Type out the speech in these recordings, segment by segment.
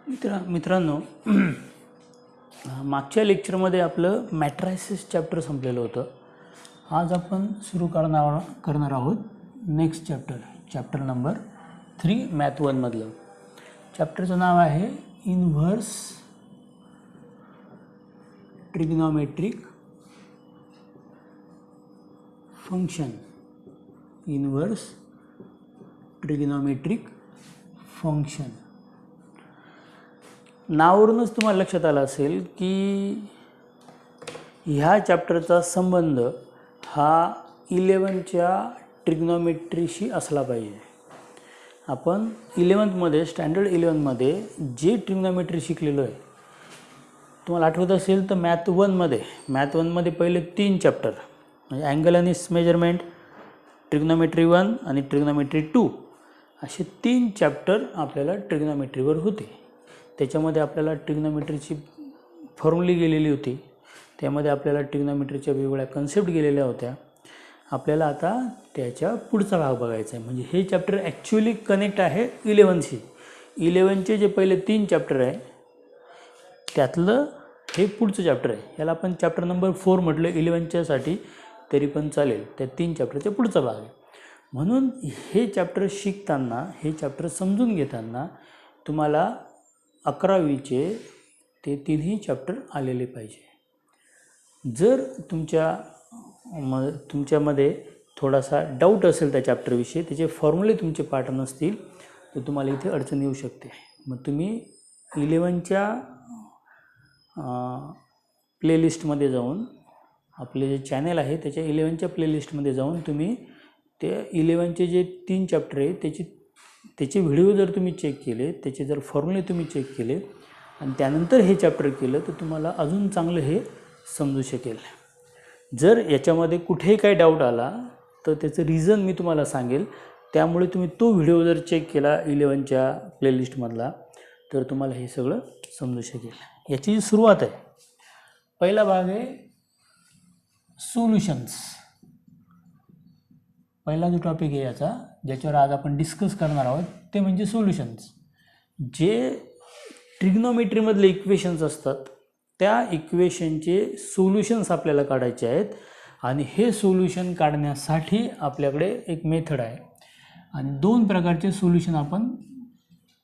मित्रांनो मागच्या लेक्चरमध्ये आपलं मॅट्रायसिस चॅप्टर संपलेलं होतं. आज आपण सुरू करणार आहोत नेक्स्ट चॅप्टर नंबर 3 मॅथ 1 मधलं. चॅप्टरचं नाव आहे inverse trigonometric function. Inverse trigonometric function. नावावरूनच तुम्हाला लक्षात आलं असेल की ह्या चॅप्टरचा संबंध हा 11च्या ट्रिग्नोमेट्रीशी असला पाहिजे. आपण 11मध्ये स्टँडर्ड 11मध्ये जे ट्रिग्नोमेट्री शिकलेलो आहे तुम्हाला आठवत असेल तर मॅथ 1मध्ये पहिले 3 चॅप्टर म्हणजे अँगल आणि मेजरमेंट, ट्रिग्नोमेट्री 1 आणि ट्रिग्नोमेट्री 2 असे 3 चॅप्टर आपल्याला ट्रिग्नोमेट्रीवर होते. त्याच्यामध्ये आपल्याला ट्रिग्नोमेट्रीची फॉर्म्युले गेलेली होती. त्यामध्ये आपल्याला ट्रिग्नोमेट्रीच्या वेगवेगळ्या कन्सेप्ट गेलेल्या होत्या. आपल्याला आता त्याच्या पुढचा भाग बघायचा आहे. म्हणजे हे चॅप्टर ॲक्च्युली कनेक्ट आहे 11शी. 11चे जे पहिले 3 चॅप्टर आहे त्यातलं हे पुढचं चॅप्टर आहे. याला आपण चॅप्टर नंबर 4 म्हटलं 11च्यासाठी तरी पण चालेल. त्या 3 चॅप्टरचा पुढचा भाग आहे. म्हणून हे चॅप्टर शिकताना, हे चॅप्टर समजून घेताना तुम्हाला 11वीचे ते 3ही चॅप्टर आलेले पाहिजे. जर तुमच्यामध्ये थोडासा डाऊट असेल त्या चॅप्टरविषयी, त्याचे फॉर्म्युले तुमचे पाठ नसतील तर तुम्हाला इथे अडचण येऊ शकते. मग तुम्ही 11च्या प्लेलिस्टमध्ये जाऊन, आपले जे चॅनल आहे त्याच्या 11च्या प्लेलिस्टमध्ये जाऊन तुम्ही ते 11चे जे 3 चॅप्टर आहे त्याचे व्हिडिओ जर तुम्ही चेक केले, त्याचे जर फॉर्म्युले तुम्ही चेक केले आणि त्यानंतर हे चॅप्टर केलं तर तुम्हाला अजून चांगलं हे समजू शकेल. जर याच्यामध्ये कुठेही काही डाऊट आला तर त्याचं रिझन मी तुम्हाला सांगेल. त्यामुळे तुम्ही तो व्हिडिओ जर चेक केला 11च्या प्लेलिस्टमधला तर तुम्हाला हे सगळं समजू शकेल. याची सुरुवात आहे. पहिला भाग आहे सोल्युशन्स. पहिला जो टॉपिक आहे याचा, ज्याच्यावर आज आपण डिस्कस करणार आहोत ते म्हणजे सोल्युशन्स. जे ट्रिग्नोमेट्रीमधले इक्वेशन्स असतात त्या इक्वेशनचे सोल्युशन्स आपल्याला काढायचे आहेत. आणि हे सोल्युशन काढण्यासाठी आपल्याकडे एक मेथड आहे आणि 2 प्रकारचे सोल्युशन आपण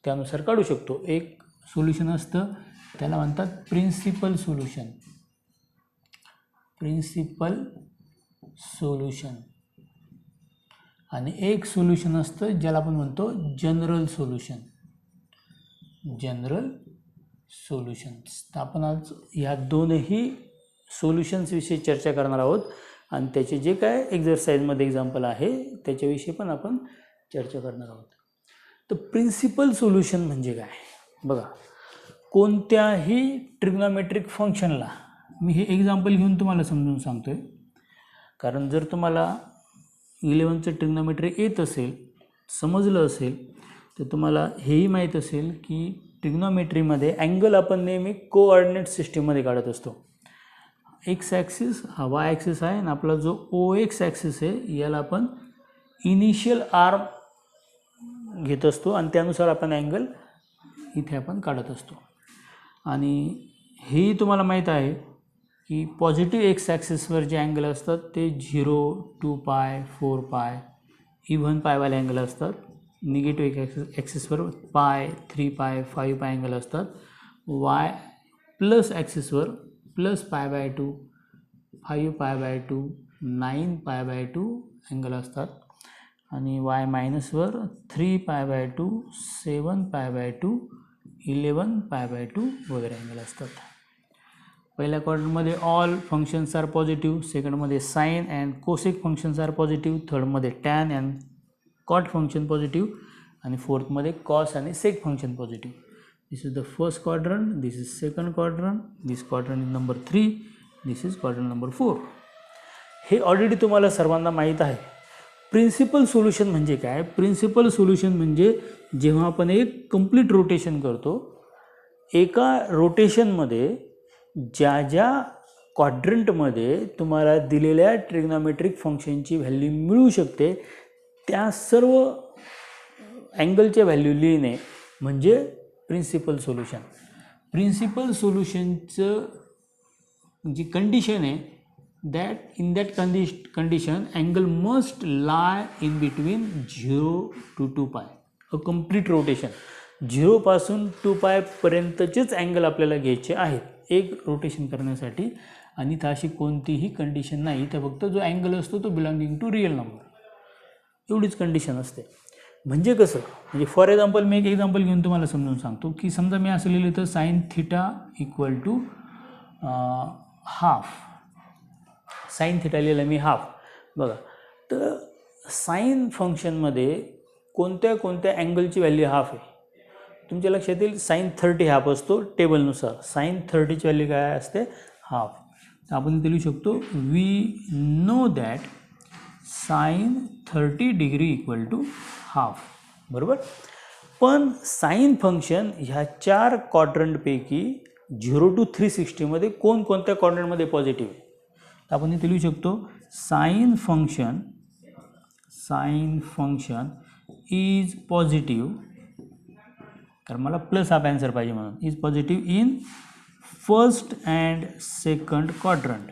त्यानुसार काढू शकतो. एक सोल्युशन असतं त्याला म्हणतात प्रिन्सिपल सोल्युशन आणि एक सोल्युशन असतं ज्याला आपण म्हणतो जनरल सोल्युशन्स. तर आपण आज ह्या दोनही सोल्युशन्सविषयी चर्चा करणार आहोत आणि त्याचे जे काय एक्झरसाइजमध्ये एक्झाम्पल आहे त्याच्याविषयी पण आपण चर्चा करणार आहोत. तर प्रिन्सिपल सोल्युशन म्हणजे काय बघा. कोणत्याही ट्रिग्नोमेट्रिक फंक्शनला मी हे एक्झाम्पल घेऊन तुम्हाला समजून सांगतो आहे, कारण जर तुम्हाला 11चं ट्रिग्नोमेट्री येत असेल, समजलं असेल तर तुम्हाला हेही माहीत असेल की ट्रिग्नोमेट्रीमध्ये अँगल आपण नेहमी कोऑर्डिनेट सिस्टीममध्ये काढत असतो. एक्स ॲक्सिस हा वाय ॲक्सिस आहे आणि आपला जो OX ॲक्सिस आहे याला आपण इनिशियल आर्म घेत असतो आणि त्यानुसार आपण अँगल इथे आपण काढत असतो. आणि हेही तुम्हाला माहीत आहे की पॉझिटिव्ह एक्स ॲक्सिसवर जे अँगल असतात ते 0, 2π, 4π, इव्हन पायवाले अँगल असतात. निगेटिव्ह ॲक्सिसवर पाय, 3π, 5π अँगल असतात. वाय प्लस ॲक्सिसवर +π/2, 5π/2, 9π/2 अँगल असतात. आणि वाय मायनसवर 3π/2, 7π/2, 11π/2 वगैरे अँगल असतात. पहिल्या क्वाड्रंटमध्ये ऑल फंक्शन्स आर पॉझिटिव्ह, सेकंडमध्ये sine and cosec functions are positive, थर्डमध्ये tan and cot function positive आणि फोर्थमध्ये कॉस आणि sec function positive. This is the first quadrant, this is second quadrant, this quadrant is number 3, this is quadrant number 4. हे already तुम्हाला सर्वांना माहीत आहे. Principal solution म्हणजे काय? प्रिन्सिपल सोल्युशन म्हणजे जेव्हा आपण एक कंप्लीट रोटेशन करतो, एका रोटेशनमध्ये ज्या क्वाड्रंटमध्ये तुम्हाला दिलेल्या ट्रिग्नोमेट्रिक फंक्शनची व्हॅल्यू मिळू शकते त्या सर्व अँगलच्या व्हॅल्यू लिहिणे म्हणजे प्रिन्सिपल सोल्युशन. प्रिन्सिपल सोल्युशनचं जी कंडिशन आहे that in that condition angle must lie in between 0 to 2π. A complete rotation 0 पासून 2π पर्यंतचेच अँगल आपल्याला घ्यायचे आहेत एक रोटेशन करण्यासाठी. आणि तर अशी कोणतीही कंडिशन नाही, तर फक्त जो अँगल असतो तो बिलॉंगिंग टू रिअल नंबर, एवढीच कंडिशन असते. म्हणजे कसं, म्हणजे फॉर एक्झाम्पल मी एक एक्झाम्पल घेऊन तुम्हाला समजून सांगतो की समजा मी असं लिहिलं तर sine theta equal to half. Sine theta लिहिलं मी हाफ. बघा, तर साइन फंक्शनमध्ये कोणत्या कोणत्या अँगलची व्हॅल्यू हाफ आहे तुमच्या लक्षात येईल. साइन 30 हाफ असतो टेबलनुसार. साइन 30ची व्हॅल्यू काय असते, हाफ. तर आपण इथे लिहू शकतो we know that sine 30 degree equal to half. बरोबर. पण साइन फंक्शन ह्या 4 क्वाड्रंटपैकी 0 to 360 कोणकोणत्या क्वाड्रंटमध्ये पॉझिटिव्ह आहे. तर आपण इथे लिहू शकतो साइन फंक्शन इज पॉझिटिव्ह, कारण मला प्लस हाफ आन्सर पाहिजे म्हणून, is positive in first and second quadrant.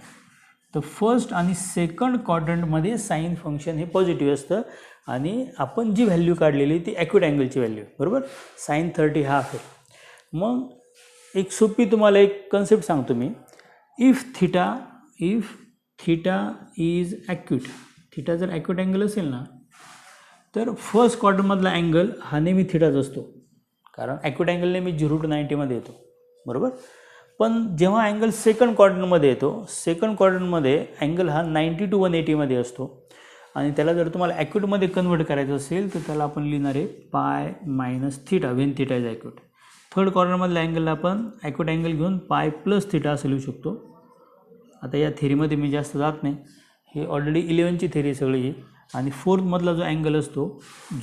तर फर्स्ट आणि सेकंड क्वाड्रंटमध्ये साइन फंक्शन हे पॉझिटिव्ह असतं. आणि आपण जी व्हॅल्यू काढलेली ती ॲक्यूट अँगलची व्हॅल्यू, बरोबर. साइन 30 हाफ आहे. मग एक सोपी तुम्हाला एक कन्सेप्ट सांगतो मी. If theta is acute, theta जर ॲक्यूट अँगल असेल ना, तर फर्स्ट क्वाड्रंटमधला अँगल हा नेहमी थिटाच असतो, कारण ॲक्यूट अँगल नेहमी 0 to 90 येतो, बरोबर. पण जेव्हा अँगल सेकंड क्वाड्रंटमध्ये येतो, सेकंड क्वाड्रंटमध्ये अँगल हा 90 to 180 असतो. आणि त्याला जर तुम्हाला ॲक्यूटमध्ये कन्वर्ट करायचं असेल तर त्याला आपण लिहिणार आहे pi minus theta when theta is acute. Third क्वाड्रंटमधल्या अँगलला आपण ॲक्यूट अँगल घेऊन पाय प्लस थिटा असं लिहू शकतो. आता या थेरीमध्ये मी जास्त जात नाही, हे ऑलरेडी 11ची थेरी सगळी ही. आणि फोर्थमधला जो अँगल असतो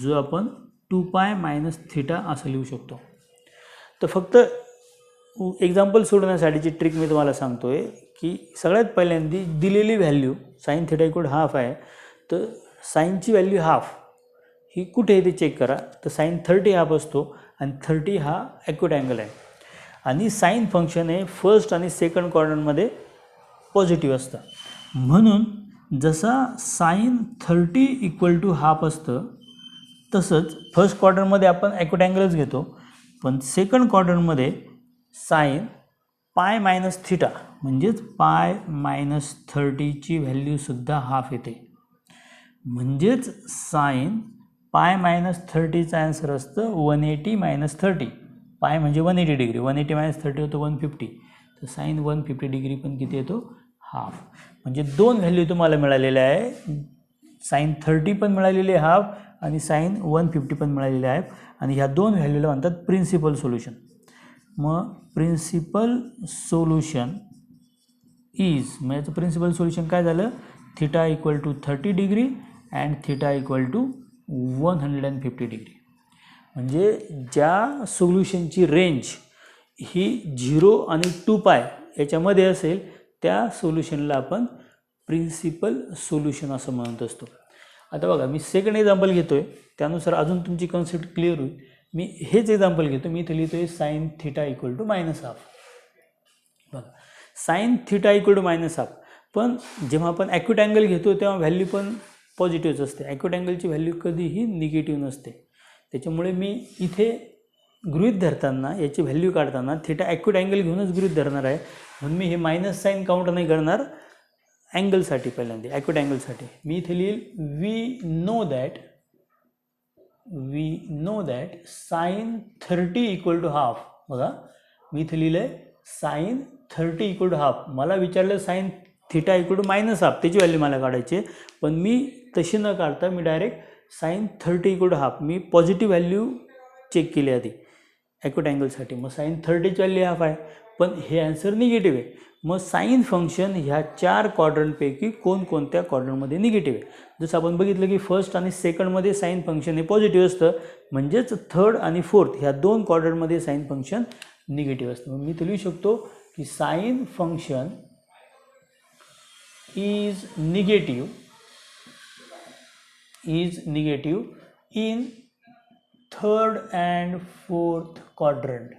जो आपण 2π मायनस थिटा असं लिहू शकतो. तर फक्त एक्झाम्पल सोडवण्यासाठीची ट्रिक मी तुम्हाला सांगतो आहे की सगळ्यात पहिल्यांदा दिलेली value sign theta equal half आहे, तर साइनची व्हॅल्यू हाफ ही कुठे आहे ते चेक करा. तर साइन 30 हाफ असतो आणि 30 हा ॲक्यूट अँगल आहे. आणि साइन फंक्शन हे फर्स्ट आणि सेकंड क्वाड्रंटमध्ये पॉझिटिव्ह असतं. म्हणून जसा साइन 30 इक्वल टू हाफ असतं तसंच फर्स्ट क्वाड्रंटमध्ये आपण ॲक्यूट अँगलच घेतो, पण सेकंड क्वाड्रंटमध्ये साइन पाय मायनस थिटा म्हणजेच पाय मायनस 30ची व्हॅल्यूसुद्धा हाफ येते. म्हणजेच साइन पाय मायनस 30चा आन्सर असतं 180 मायनस 30. पाय म्हणजे 180 डिग्री, 180 मायनस 30 होतं 150. तर साइन 150 डिग्री पण किती येतो, हाफ. म्हणजे दोन व्हॅल्यू तुम्हाला मिळालेल्या आहे. साइन 30 पण मिळालेली आहे हाफ आणि साइन 150 पण मिळालेले आहे. आणि ह्या दोन व्हॅल्यूला म्हणतात प्रिन्सिपल सोल्युशन. मग प्रिन्सिपल सोल्युशन इज, मग याचं प्रिन्सिपल सोल्युशन काय झालं, theta equal to 30 degree and theta equal to 150 degree. म्हणजे ज्या सोल्युशनची रेंज ही 0 आणि 2π याच्यामध्ये असेल त्या सोल्युशनला आपण प्रिन्सिपल सोल्युशन असं म्हणत असतो. आता बघा, मी सेकंड एक्झाम्पल घेतो आहे, त्यानुसार अजून तुमची कन्सेप्ट क्लिअर होईल. मी हेच एक्झाम्पल घेतो, मी इथे लिहितो आहे sine theta equal to minus half. बघा, sine theta equal to minus half. पण जेव्हा आपण ॲक्यूट अँगल घेतो तेव्हा व्हॅल्यू पण पॉझिटिव्हच असते. ॲक्यूट अँगलची व्हॅल्यू कधीही निगेटिव्ह नसते. त्याच्यामुळे मी इथे गृहीत धरताना, याची व्हॅल्यू काढताना थिटा ॲक्यूट अँगल घेऊनच गृहीत धरणार आहे. म्हणून मी हे मायनस साईन काउंट नाही करणार अँगलसाठी. पहिल्यांदा ॲक्यूट अँगलसाठी मी इथे लिहिल we know that sine 30 equal to half. बघा, मी इथे लिहिलं आहे साइन 30 इक्वल टू हाफ. मला विचारलं sine theta equal to minus half, त्याची व्हॅल्यू मला काढायची आहे. पण मी तशी न काढता मी direct sine 30 equal to half, मी पॉझिटिव्ह व्हॅल्यू चेक केली आधी ॲक्यूट अँगलसाठी. मग साइन 30ची व्हॅल्यू हाफ आहे, पण हे आन्सर निगेटिव्ह आहे. मग साइन फंक्शन ह्या 4 क्वाड्रंटपैकी कोणकोणत्या क्वाड्रंटमध्ये निगेटिव्ह आहे. जसं आपण बघितलं की फर्स्ट आणि सेकंडमध्ये साइन फंक्शन हे पॉझिटिव्ह असतं, म्हणजेच थर्ड आणि फोर्थ ह्या 2 क्वाड्रंटमध्ये साइन फंक्शन निगेटिव्ह असतं. मग मी ते लिहू शकतो की sine function is negative in third and fourth quadrant,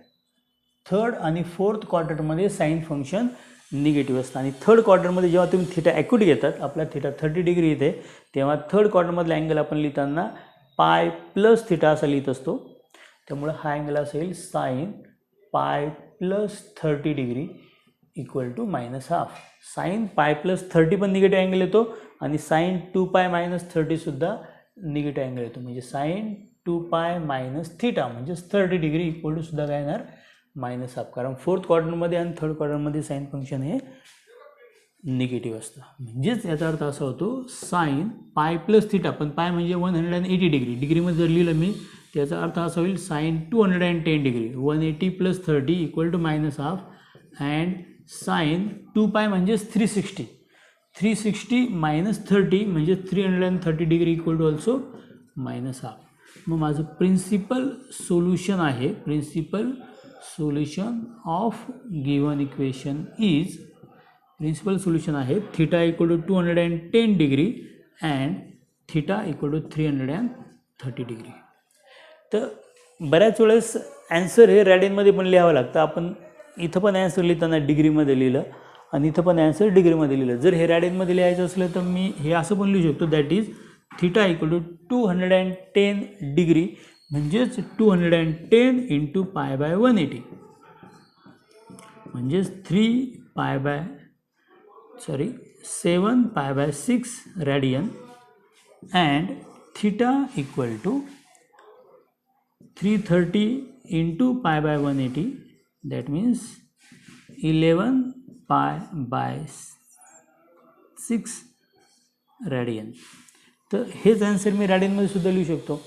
third आणि फोर्थ क्वाड्रंटमध्ये साईन फंक्शन निगेटिव्ह असतं. आणि थर्ड क्वाड्रंटमध्ये जेव्हा तुम्ही थिटा ॲक्यूट घेतात, आपला थिटा 30 डिग्री येते, तेव्हा थर्ड क्वाड्रंटमधला अँगल आपण लिहिताना पाय प्लस थिटा असा लिहित असतो. त्यामुळे हा अँगल असेल sine pi plus 30 degree equal to -½ sine pi plus 30 पण निगेटिव्ह अँगल येतो आणि साईन 2π - 30 सुद्धा निगेटिव्ह अँगल येतो. म्हणजे साईन 2π - थिटा म्हणजेच 30 डिग्री इक्वल टू सुद्धा काय येणार -½ कारण फोर्थ क्वाड्रंटमध्ये आणि थर्ड क्वाड्रंटमध्ये साईन फंक्शन हे निगेटिव्ह असतं. म्हणजेच याचा अर्थ असा होतो साईन पाय प्लस थिटा, पण पाय म्हणजे 180 डिग्री, डिग्रीमध्ये जर लिहिलं मी त्याचा अर्थ असा होईल sine 210 degree, 180 + 30 equal to -½ and sine 2π म्हणजेच 360, 360 - 30 म्हणजे 330 डिग्री इक्वल टू ऑल्सो -½ मग माझं प्रिन्सिपल सोल्युशन आहे, principal solution of given equation is, principal solution आहे theta equal to 210 degree and theta equal to 330 degree. तर बऱ्याच वेळेस ॲन्सर हे रॅडियनमध्ये पण लिहावं लागतं. आपण इथं पण ॲन्सर लिहिताना डिग्रीमध्ये लिहिलं आणि इथं पण ॲन्सर डिग्रीमध्ये लिहिलं. जर हे रॅडियनमध्ये लिहायचं असलं तर मी हे असं पण लिहू शकतो, that is theta equal to 210 degree म्हणजेच 210 × π/180 म्हणजेच 7π/6 radian and theta equal to 330 × π/180 that means 11π/6 radian. तर हेच ॲन्सर मी रॅडियनमध्ये सुद्धा लिहू शकतो.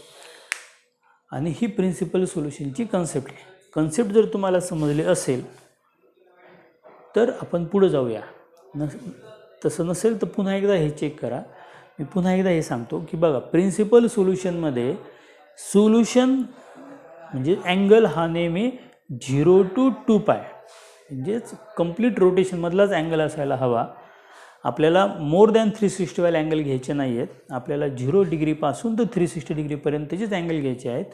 आणि ही प्रिन्सिपल सोल्युशनची कन्सेप्ट आहे. कन्सेप्ट जर तुम्हाला समजले असेल तर आपण पुढं जाऊया. तसं नसेल तर पुन्हा एकदा हे चेक करा. मी पुन्हा एकदा हे सांगतो की बघा, प्रिन्सिपल सोल्युशनमध्ये सोल्युशन म्हणजे अँगल हा नेहमी 0 to 2π म्हणजेच कंप्लीट रोटेशनमधलाच अँगल असायला हवा. आपल्याला मोर दॅन 360 वाले अँगल घ्यायचे नाही आहेत. आपल्याला 0 डिग्रीपासून तर 360 डिग्रीपर्यंतचेच अँगल घ्यायचे आहेत.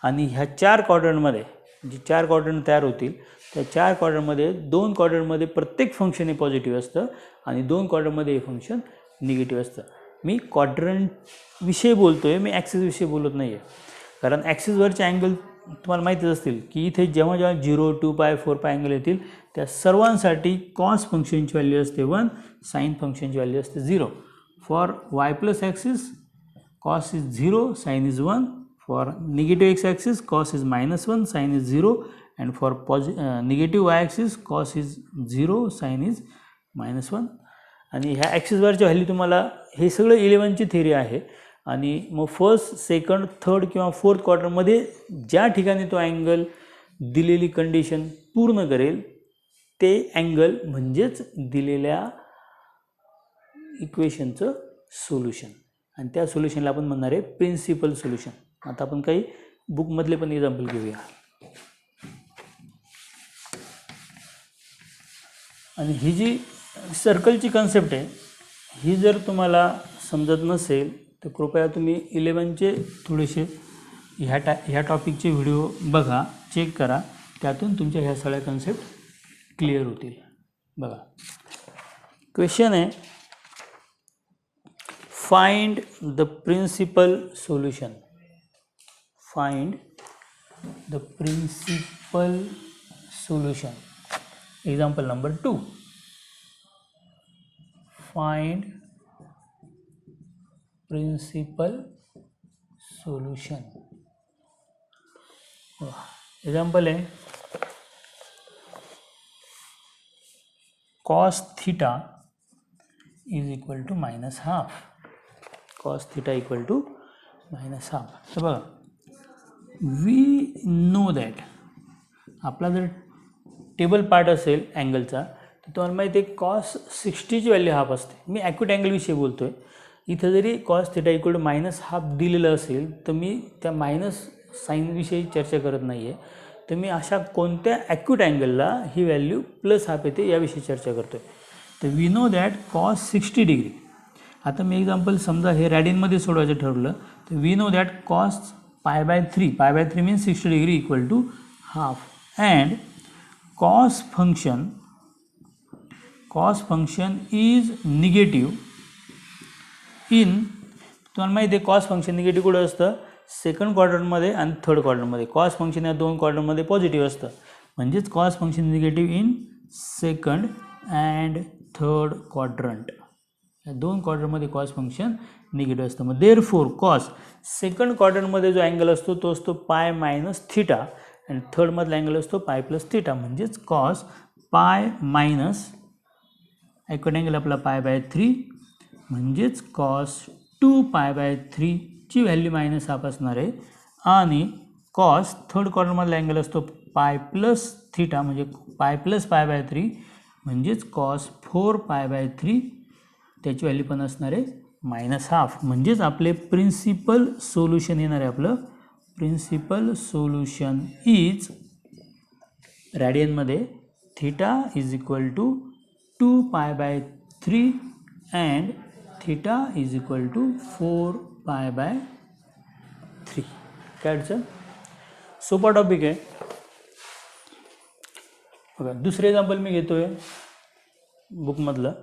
आणि ह्या 4 क्वाड्रंटमध्ये जे 4 क्वाड्रंट तयार होतील त्या 4 क्वाड्रंटमध्ये 2 क्वाड्रंटमध्ये प्रत्येक फंक्शन हे पॉझिटिव्ह असतं आणि 2 क्वाड्रंटमध्ये हे फंक्शन निगेटिव्ह असतं. मी क्वाड्रंटविषयी बोलतो आहे, मी ॲक्सिसविषयी बोलत नाही आहे. कारण ॲक्सिसवरचे अँगल तुम्हाला माहितीच असतील की इथे जेव्हा 0, 2π, 4π अँगल येतील त्या सर्वांसाठी कॉस फंक्शनची व्हॅल्यू असते 1, साईन फंक्शनची व्हॅल्यू असते 0. For y plus axis cos is 0, sine is 1. For negative X axis cos is -1, sine is 0. And for negative Y axis cos is 0, sine is -1. आणि ह्या ॲक्सिसवरच्या व्हॅल्यू तुम्हाला हे सगळं 11ची थिअरी आहे. आणि मग फर्स्ट, सेकंड, थर्ड किंवा फोर्थ क्वार्टरमध्ये ज्या ठिकाणी तो अँगल दिलेली कंडिशन पूर्ण करेल ते अँगल म्हणजेच दिलेल्या इक्वेशनचं सोल्युशन. आणि त्या सोल्युशनला आपण म्हणणार आहे प्रिन्सिपल सोल्युशन. आता आपण काही बुकमधले पण एक्झाम्पल घेऊया. आणि ही जी सर्कलची कन्सेप्ट आहे ही जर तुम्हाला समजत नसेल तर कृपया तुम्ही 11चे थोडेसे ह्या टॉपिकचे व्हिडिओ बघा, चेक करा, त्यातून तुमच्या ह्या सगळ्या कन्सेप्ट क्लिअर होतील. बघा, क्वेश्चन आहे find the principal solution. Find the principal solution. Example number 2. Find principal solution. Example आहे cos theta is equal to -½ cos theta equal to -½ तर बघा, वी नो दॅट आपला जर टेबल पार्ट असेल अँगलचा तर तुम्हाला माहिती आहे cos 60ची व्हॅल्यू ½ असते. मी ॲक्यूट अँगलविषयी बोलतो आहे. इथं जरी cos थीटा इक्वल टू -½ दिलेलं असेल तर मी त्या मायनस साईनविषयी चर्चा करत नाही आहे. तर मी अशा कोणत्या ॲक्यूट अँगलला ही व्हॅल्यू +½ येते याविषयी चर्चा करतो आहे. तर we know that cos 60 degree. आता मी एक्झाम्पल समजा हे रॅडियनमध्ये सोडवायचं ठरवलं तर we know that cos π/3 means 60 degree equal to half and cos function is negative in, तुम्हाला माहिती आहे कॉस फंक्शन निगेटिव्ह कुठं असतं, सेकंड क्वाड्रंटमध्ये आणि थर्ड क्वाड्रंटमध्ये. कॉस फंक्शन या दोन क्वाड्रंटमध्ये पॉझिटिव्ह असतं, म्हणजेच cos function negative in second and third quadrant. या दोन क्वाड्रंटमध्ये कॉस फंक्शन निगेटिव्ह असतं. मग देअरफॉर कॉस सेकंड क्वाड्रंटमध्ये जो अँगल असतो तो असतो पाय मायनस थिटा आणि थर्डमधला अँगल असतो पाय प्लस थिटा, म्हणजेच cos pi minus accurate angle आपला पाय बाय 3 म्हणजेच कॉस 2 पाय बाय 3 ची व्हॅल्यू मायनस हाफ असणार आहे. आणि कॉस थर्ड क्वाड्रंटमधला अँगल असतो पाय प्लस थिटा म्हणजे पाय प्लस पाय बाय 3 म्हणजेच कॉस 4 पाय बाय 3 त्याची व्हॅल्यू पण असणार आहे मायनस हाफ. म्हणजेच आपले प्रिन्सिपल सोल्युशन येणार आहे. आपलं प्रिन्सिपल सोल्युशन इज रॅडियनमध्ये theta is equal to 2 pi by 3 and theta is equal to 4 pi by 3. काय अडचण, सोपा टॉपिक आहे बघा. दुसरे एक्झाम्पल मी घेतो आहे बुकमधलं.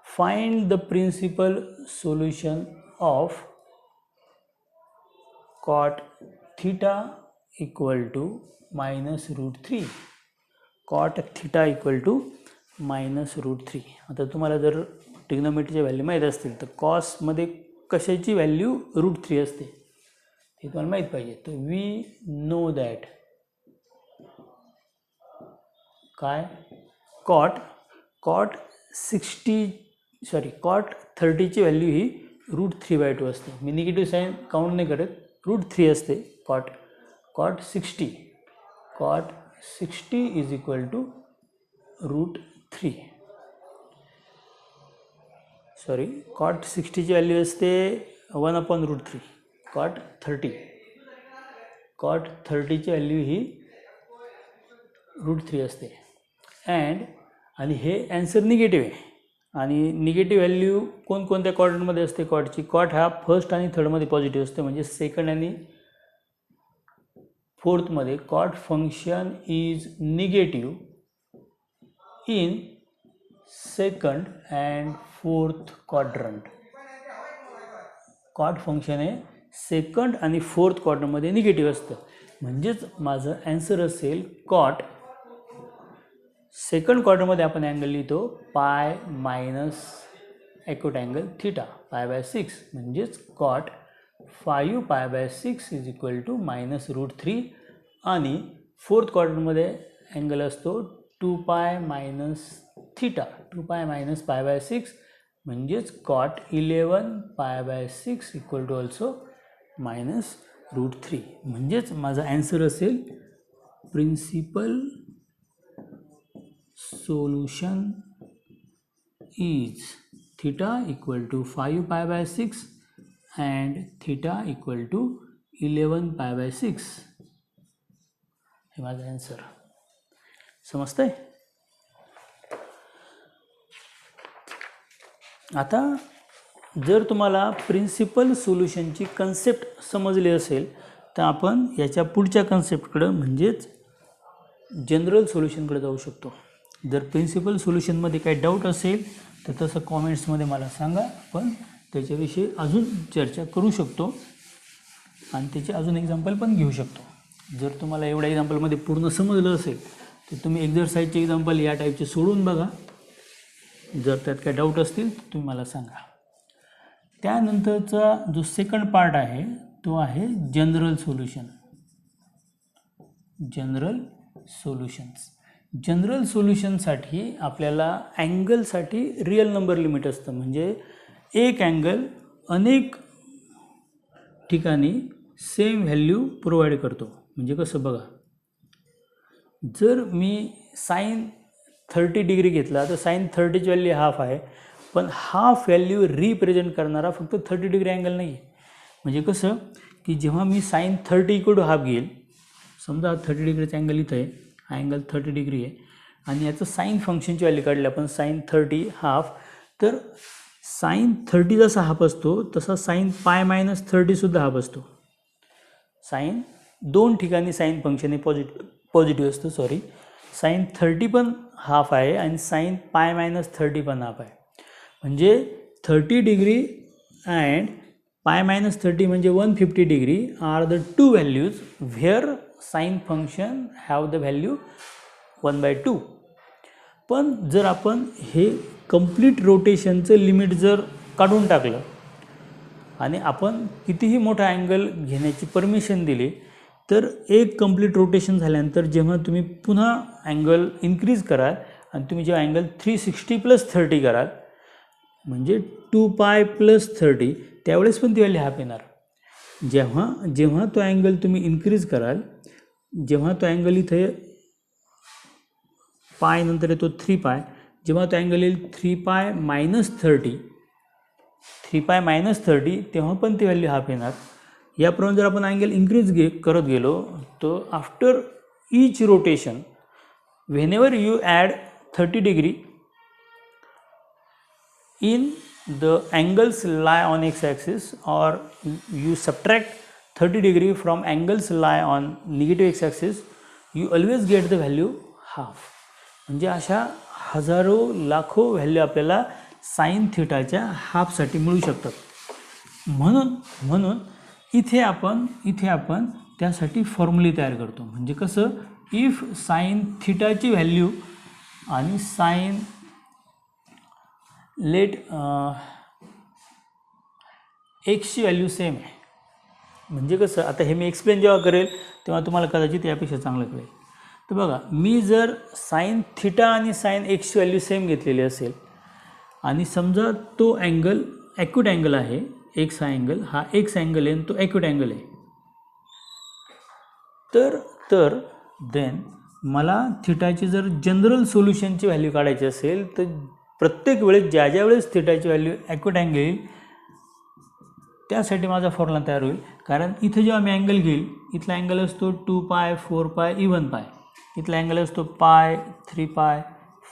Find the principal solution of cot theta equal to minus root 3. Cot theta equal to minus root 3. आता तुम्हाला जर ट्रिग्नोमेट्रीच्या व्हॅल्यू माहीत असतील तर कॉसमध्ये कशाची व्हॅल्यू रूट 3 असते हे तुम्हाला माहीत पाहिजे. तर वी नो दॅट काय कॉट 30ची व्हॅल्यू ही रूट 3/2 असते. मी निगेटिव्ह साईन काउंट नाही करत, रूट 3 असते. Cot 60 is equal to root 3. Cot 60ची व्हॅल्यू असते 1/√3. कॉट 30ची व्हॅल्यू ही रूट 3 असते. आणि हे ॲन्सर निगेटिव्ह आहे. आणि निगेटिव्ह व्हॅल्यू कोणकोणत्या क्वाड्रंटमध्ये असते कॉटची. कॉट हा फर्स्ट आणि थर्डमध्ये पॉझिटिव्ह असते, म्हणजे सेकंड आणि फोर्थमध्ये cot function is negative in second and fourth quadrant. Cot function हे सेकंड आणि फोर्थ क्वाड्रंटमध्ये निगेटिव्ह असतं, म्हणजेच माझं ॲन्सर असेल कॉट. सेकंड क्वाड्रंटमध्ये आपण अँगल लिहितो pi minus accurate angle theta pi by 6, म्हणजेच cot 5 pi by 6 is equal to minus root 3. आणि फोर्थ क्वाड्रंटमध्ये अँगल असतो 2 पाय मायनस थिटा 2 पाय मायनस पाय बाय 6, म्हणजेच cot 11 pi by 6 equal to also minus root 3. म्हणजेच माझा ॲन्सर असेल principal solution is theta equal to 5 pi by 6 and theta equal to 11 pi by 6. हे माझा ॲन्सर. समजतंय. आता जर तुम्हाला प्रिन्सिपल सोल्युशनची कन्सेप्ट समजली असेल तर आपण याच्या पुढच्या कन्सेप्टकडं म्हणजेच जनरल सोल्युशनकडे जाऊ शकतो. जर प्रिन्सिपल सोल्युशनमध्ये काही डाऊट असेल तर तसं कॉमेंट्समध्ये मला सांगा, आपण त्याच्याविषयी अजून चर्चा करू शकतो आणि त्याचे अजून एक्झाम्पल पण घेऊ शकतो. जर तुम्हाला एवढ्या एक्झाम्पलमध्ये पूर्ण समजलं असेल तर तुम्ही एक्झरसाईजचे एक्झाम्पल या टाईपचे सोडून बघा. जर त्यात काही डाऊट असतील तर तुम्ही मला सांगा. त्यानंतरचा जो सेकंड पार्ट आहे तो आहे जनरल सोल्युशन्स. जनरल सोल्युशनसाठी आपल्याला अँगलसाठी रिअल नंबर लिमिट असतं, म्हणजे एक अँगल अनेक ठिकाणी सेम व्हॅल्यू प्रोव्हाइड करतो. म्हणजे कसं बघा, जर मी साइन 30 डिग्री घेतला तर साइन 30ची व्हॅल्यू हाफ आहे, पण हाफ व्हॅल्यू रिप्रेझेंट करणारा फक्त 30 डिग्री अँगल नाही आहे. म्हणजे कसं की जेव्हा मी साइन 30 इक्वल टू हाफ घेईल, समजा 30 डिग्रीचा अँगल इथं आहे, हा अँगल 30 डिग्री आहे आणि याचं साइन फंक्शनची व्हॅल्यू काढली आपण साइन 30 हाफ, तर साइन 30 जसा हाफ असतो तसा साइन पाय मायनस 30 सुद्धा हाफ असतो. साइन दोन ठिकाणी साईन फंक्शन हे पॉझिटिव्ह असतं. साईन 30 पण हाफ आहे आणि साईन पाय मायनस 30 पण हाफ आहे. म्हणजे 30 डिग्री अँड पाय मायनस 30 म्हणजे 150 degree are the two values where sine function have the value 1/2. पण जर आपण हे कंप्लीट रोटेशनचं लिमिट जर काढून टाकलं आणि आपण कितीही मोठा अँगल घेण्याची परमिशन दिली तर एक कंप्लीट रोटेशन झाल्यानंतर जेव्हा तुम्ही पुन्हा अँगल इन्क्रीज कराल आणि तुम्ही जेव्हा अँगल 360 + 30 कराल म्हणजे 2π + 30 त्यावेळेस पण ती व्हॅल्यू हाफ येणार. जेव्हा तो अँगल तुम्ही इन्क्रीज कराल, जेव्हा तो अँगल इथे पाय नंतर येतो 3π, जेव्हा तो अँगल येईल 3π - 30 तेव्हा पण ती व्हॅल्यू हाफ येणार. याप्रमाणे जर आपण अँगल इन्क्रीज करत गेलो तर after each rotation whenever you add 30 degree in the angles lie on x-axis or you subtract 30 degree from angles lie on negative x-axis, you always get the value half. म्हणजे अशा हजारो लाखो value आपल्याला sine थिटाच्या हाफसाठी मिळू शकतात. म्हणून इथे आपण त्यासाठी फॉर्म्युले तयार करतो. म्हणजे कसं, इफ साईन थिटाची व्हॅल्यू आणि साईन लेट एक्सची व्हॅल्यू सेम आहे. म्हणजे कसं, आता हे मी एक्सप्लेन जेव्हा करेल तेव्हा तुम्हाला कदाचित यापेक्षा चांगलं कळेल. तर बघा, मी जर साईन थिटा आणि साईन एक्सची व्हॅल्यू सेम घेतलेली असेल आणि समजा तो अँगल ॲक्यूट अँगल आहे, एक्स हा अँगल, हा एक्स अँगल आहे आणि तो ॲक्यूट अँगल आहे, तर देन मला थिटाची जर जनरल सोल्युशनची व्हॅल्यू काढायची असेल तर प्रत्येक वेळेस ज्या वेळेस थिटाची व्हॅल्यू ॲक्यूट अँगल येईल त्यासाठी माझा फॉर्म्युला तयार होईल. कारण इथे जेव्हा मी अँगल घेईल, इथला अँगल असतो 2π, 4π, इव्हन पाय, इथला अँगल असतो पाय, 3π,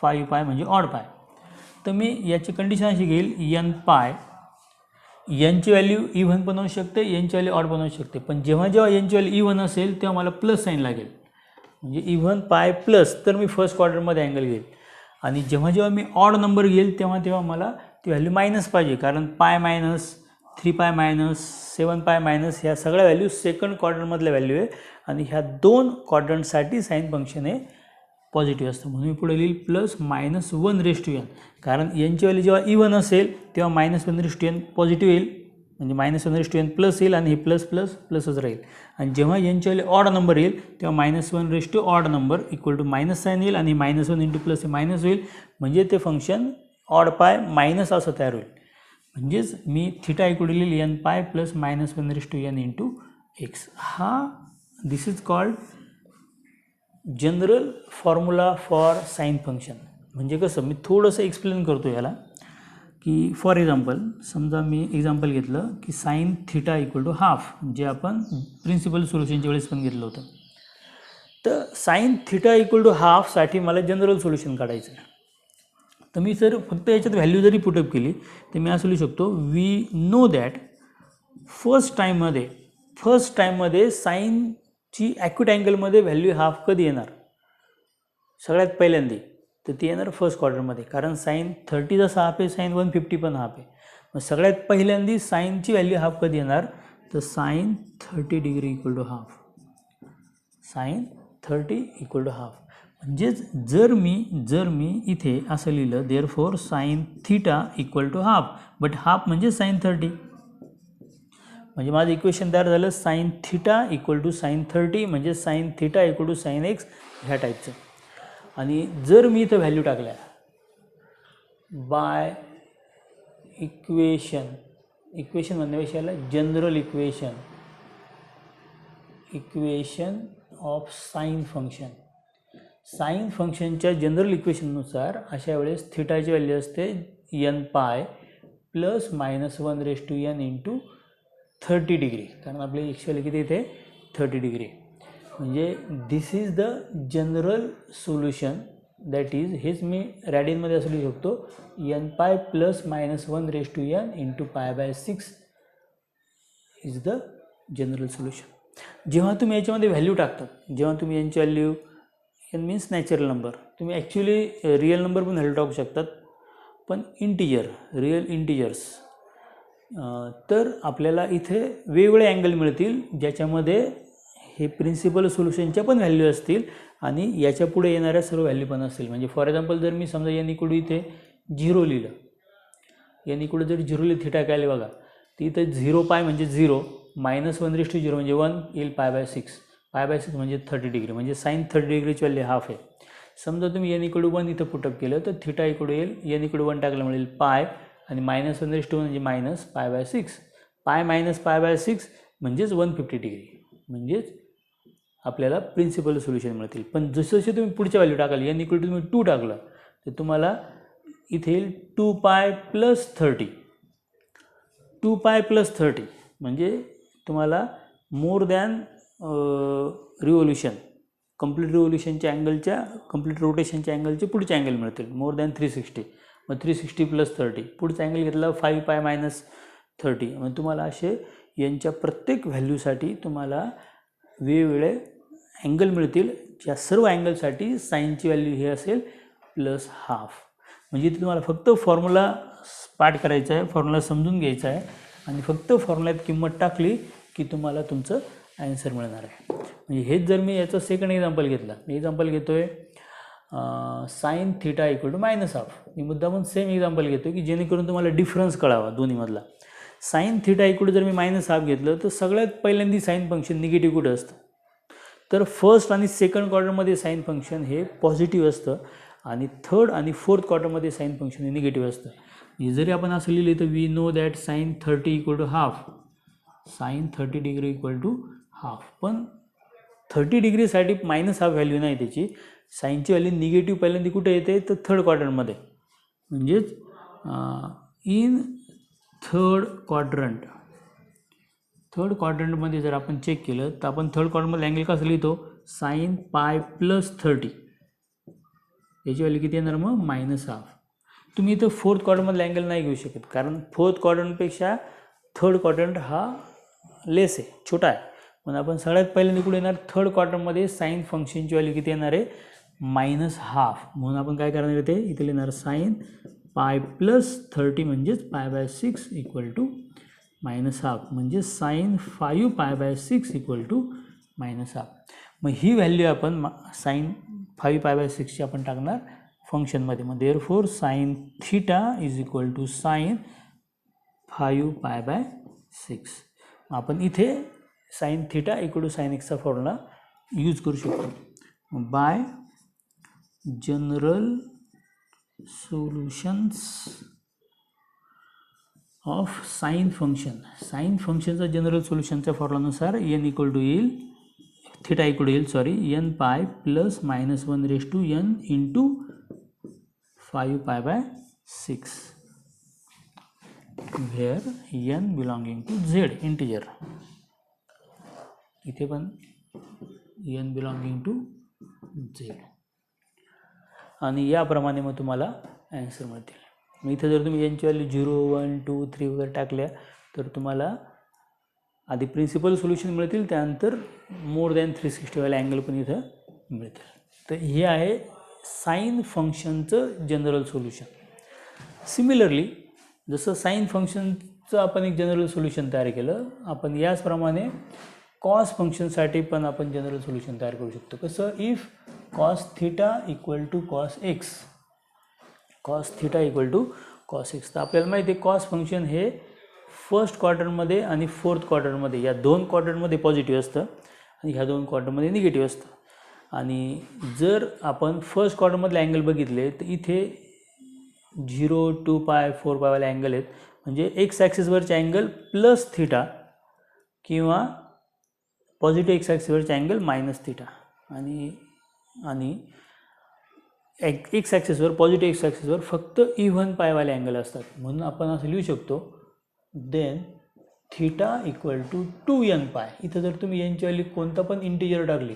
5π म्हणजे ऑड पाय. तर मी याची कंडिशन अशी घेईल, n पाय, यांची व्हॅल्यू इव्हन पण होऊ शकते, यांची व्हॅल्यू ऑड पण होऊ शकते. पण जेव्हा यांची व्हॅल्यू इव्हन असेल तेव्हा मला प्लस साईन लागेल. म्हणजे इव्हन पाय प्लस, तर मी फर्स्ट क्वाड्रंटमध्ये अँगल घेईल. आणि जेव्हा मी ऑड नंबर घेईल तेव्हा मला ती व्हॅल्यू मायनस पाहिजे. कारण पाय मायनस, 3π मायनस, 7π मायनस ह्या सगळ्या व्हॅल्यू सेकंड क्वाड्रंटमधल्या व्हॅल्यू आहे आणि ह्या दोन क्वाड्रंटसाठी साईन फंक्शन हे पॉझिटिव्ह असतं. म्हणून मी पुढे लिहिल +-1/n. कारण यांची व्हॅल्यू जेव्हा इव्हन असेल तेव्हा -1/n पॉझिटिव्ह येईल, म्हणजे -1/n प्लस येईल आणि हे प्लस प्लस प्लसच राहील. आणि जेव्हा यांची व्हॅल्यू ऑड नंबर येईल तेव्हा -1 odd number equal to minus sine येईल आणि -1 × प्लस हे मायनस होईल. म्हणजे ते फंक्शन ऑड पाय मायनस असं तयार होईल. म्हणजेच मी थिटा इक्वल लिहिली n पाय + -1/n × x. This is called general formula for sine function. म्हणजे कसं, मी थोडंसं एक्सप्लेन करतो याला, की फॉर एक्झाम्पल समजा मी एक्झाम्पल घेतलं की sine theta equal to half, जे आपण प्रिन्सिपल सोल्युशनच्या वेळेस पण घेतलं होतं. तर साईन थिटा इक्वल टू हाफसाठी मला जनरल सोल्युशन काढायचं आहे. तर मी जर फक्त याच्यात व्हॅल्यू जरी पुटअप केली तर मी असं लिहू शकतो, वी नो दॅट फर्स्ट टाईममध्ये साईनची ॲक्यूट अँगलमध्ये व्हॅल्यू हाफ कधी येणार, सगळ्यात पहिल्यांदा तर ती येणार फर्स्ट क्वार्टरमध्ये. कारण साईन 30 जसा हाफ आहे, साईन 150 पण हाफ आहे. मग सगळ्यात पहिल्यांदा साईनची व्हॅल्यू हाफ कधी येणार, तर sine 30 degree equal to half, sine 30 equal to half. म्हणजेच जर मी इथे असं लिहिलं, therefore sine theta equal to half, but half म्हणजे साईन 30, म्हणजे माझं इक्वेशन तयार झालं sine theta equal to sine 30, म्हणजे sine theta equal to sine X ह्या टाईपचं. आणि जर मी इथं व्हॅल्यू टाकल्या बाय इक्वेशन म्हणण्यापेक्षा याला जनरल इक्वेशन ऑफ साईन फंक्शनच्या जनरल इक्वेशननुसार अशा वेळेस थिटाची व्हॅल्यू असते n पाय + -1/n × 30 डिग्री. कारण आपली एक्चुअली किती इथे 30 डिग्री. म्हणजे this is the general solution, that is, हेच मी रॅडियनमध्ये असं लिहू शकतो, n पाय + -1/n × π/6 is the general solution. जेव्हा तुम्ही याच्यामध्ये व्हॅल्यू टाकतात, जेव्हा तुम्ही यांची value N means natural number, तुम्ही ॲक्च्युली रिअल नंबर पण व्हॅल्यू टाकू शकतात, पण इंटिजर, रिअल इंटिजर्स, तर आपल्याला इथे वेगवेगळे अँगल मिळतील ज्याच्यामध्ये हे प्रिन्सिपल सोल्युशनच्या पण व्हॅल्यू असतील आणि याच्या पुढे येणाऱ्या सर्व व्हॅल्यू पण असतील. म्हणजे फॉर एक्झाम्पल जर मी समजा एन इक्वल टू इथे 0 लिहिलं, एन इक्वल टू जर 0 लिहिलं, थिटा काय बघा, तर इथं 0 पाय म्हणजे 0, -1/0 म्हणजे 1 येईल π/6, π/6 म्हणजे 30 डिग्री, म्हणजे साईन 30 डिग्रीची व्हॅल्यू हाफ आहे. समजा तुम्ही एन इक्वल टू 1 इथं पुटअप केलं तर थिटा इक्वल येईल, एन इक्वल टू 1 टाकलं मिळेल पाय आणि -1/2 म्हणजे -π/6, पाय -π/6 म्हणजेच 150 डिग्री, म्हणजेच आपल्याला प्रिन्सिपल सोल्युशन मिळतील. पण जसं जसे तुम्ही पुढच्या व्हॅल्यू टाकाल, एन इक्वल टू तुम्ही 2 टाकलं तर तुम्हाला इथे येईल 2π + 30, 2π + 30 म्हणजे तुम्हाला मोर दॅन रिव्होल्युशन, कंप्लीट रिव्होल्युशनच्या अँगलच्या, कंप्लीट रोटेशनच्या अँगलचे पुढचे अँगल मिळतील, मोर दॅन 360. मग 360 + 30, पुढचा अँगल घेतला 5π - 30. मग तुम्हाला असे यांच्या प्रत्येक व्हॅल्यूसाठी तुम्हाला वेगवेगळे अँगल मिळतील. या सर्व अँगलसाठी साईनची व्हॅल्यू हे असेल +½ म्हणजे इथे तुम्हाला फक्त फॉर्म्युला पाठ करायचा आहे, फॉर्म्युला समजून घ्यायचा आहे आणि फक्त फॉर्म्युल्यात किंमत टाकली की तुम्हाला तुमचं ॲन्सर मिळणार आहे. म्हणजे हेच जर मी याचं सेकंड एक्झाम्पल घेतला, मी एक्झाम्पल घेतो आहे साईन थिटा इक्वल टू -½ मी मुद्दामून सेम एक्झाम्पल घेतो की जेणेकरून तुम्हाला डिफरन्स कळावा दोन्हीमधला. साईन थिटा इक्वल टू जर मी -½ घेतलं तर सगळ्यात पहिल्यांदा साईन फंक्शन निगेटिव्ह कुठं असतं, तर फर्स्ट आणि सेकंड क्वार्टरमध्ये साईन फंक्शन हे पॉझिटिव्ह असतं आणि थर्ड आणि फोर्थ क्वार्टरमध्ये साईन फंक्शन हे निगेटिव्ह असतं. जरी आपण असं लिहिलं तर we know that sine 30 equal to half, sine 30 degree equal to half, पण 30 डिग्रीसाठी -½ व्हॅल्यू नाही त्याची. साईनची व्हॅल्यू निगेटिव्ह पहिल्यांदा कुठे येते तर थर्ड क्वाड्रंटमध्ये, म्हणजेच इन थर्ड क्वाड्रंटमध्ये जर आपण चेक केलं तर आपण थर्ड क्वाड्रंटमध्ये अँगल कसं लिहितो, साईन पाय + 30, याची व्हॅल्यू किती येणार मग -½ तुम्ही इथं फोर्थ क्वाड्रंटमधला अँगल नाही घेऊ शकत, कारण फोर्थ क्वाड्रंटपेक्षा थर्ड क्वाड्रंट हा लेस आहे, छोटा आहे. पण आपण सगळ्यात पहिल्यांदा कुठे येणार, थर्ड क्वार्टरमध्ये साईन फंक्शनची व्हॅल्यू किती येणार आहे -½ म्हणून आपण काय करणार इथे, इथे लिहिणार साईन पाय + 30 म्हणजेच π/6 इक्वल टू -½ म्हणजे साईन 5π/6 इक्वल टू -½ मग ही व्हॅल्यू आपण साईन 5π/6ची आपण टाकणार फंक्शनमध्ये. मग therefore sine theta is equal to sine 5π/6. आपण इथे sine theta equal to sine एक्सचा फॉर्म्युला यूज करू शकतो. By general solutions of sine function, sine फंक्शनचा जनरल सोल्युशनच्या फॉर्म्युलानुसार एन इक्वल टू येईल, थिटा इक्वल टू येईल n पाय + -1/n into 5π/6 where n belonging to z integer, इथे पण n belonging to z आणि याप्रमाणे मग तुम्हाला ॲन्सर मिळतील. मग इथे जर तुम्ही यांची व्हॅल्यू 0, 1, 2, 3 वगैरे टाकल्या तर तुम्हाला आधी प्रिन्सिपल सोल्युशन मिळतील, त्यानंतर मोर दॅन 360 वाले अँगल पण इथं मिळतील. तर हे आहे साईन फंक्शनचं जनरल सोल्युशन. सिमिलरली जसं साईन फंक्शनचं आपण एक जनरल सोल्युशन तयार केलं, आपण याचप्रमाणे कॉस फंक्शनसाठी पण आपण जनरल सोल्युशन तयार करू शकतो. कसं, if cos theta equal to cos X, cos theta equal to cos X, तर आपल्याला माहिती आहे कॉस फंक्शन हे फर्स्ट क्वार्टरमध्ये आणि फोर्थ क्वार्टरमध्ये या दोन क्वार्टरमध्ये पॉझिटिव्ह असतं आणि ह्या दोन क्वार्टरमध्ये निगेटिव्ह असतं. आणि जर आपण फर्स्ट क्वार्टरमधले अँगल बघितले तर इथे 0, 2π, 4π वाले अँगल आहेत, म्हणजे एक्स ॲक्सिसवरचे अँगल प्लस थिटा किंवा पॉझिटिव्ह एक्स ॲक्सिसवरचे अँगल -θ आणि एक्स ॲक्सिसवर, पॉझिटिव्ह एक्स ॲक्सिसवर फक्त इव्हन पायवाले अँगल असतात. म्हणून आपण असं लिहू शकतो then theta equal to 2nπ. इथं जर तुम्ही यांची व्हॅल्यू कोणता पण इंटिजर टाकली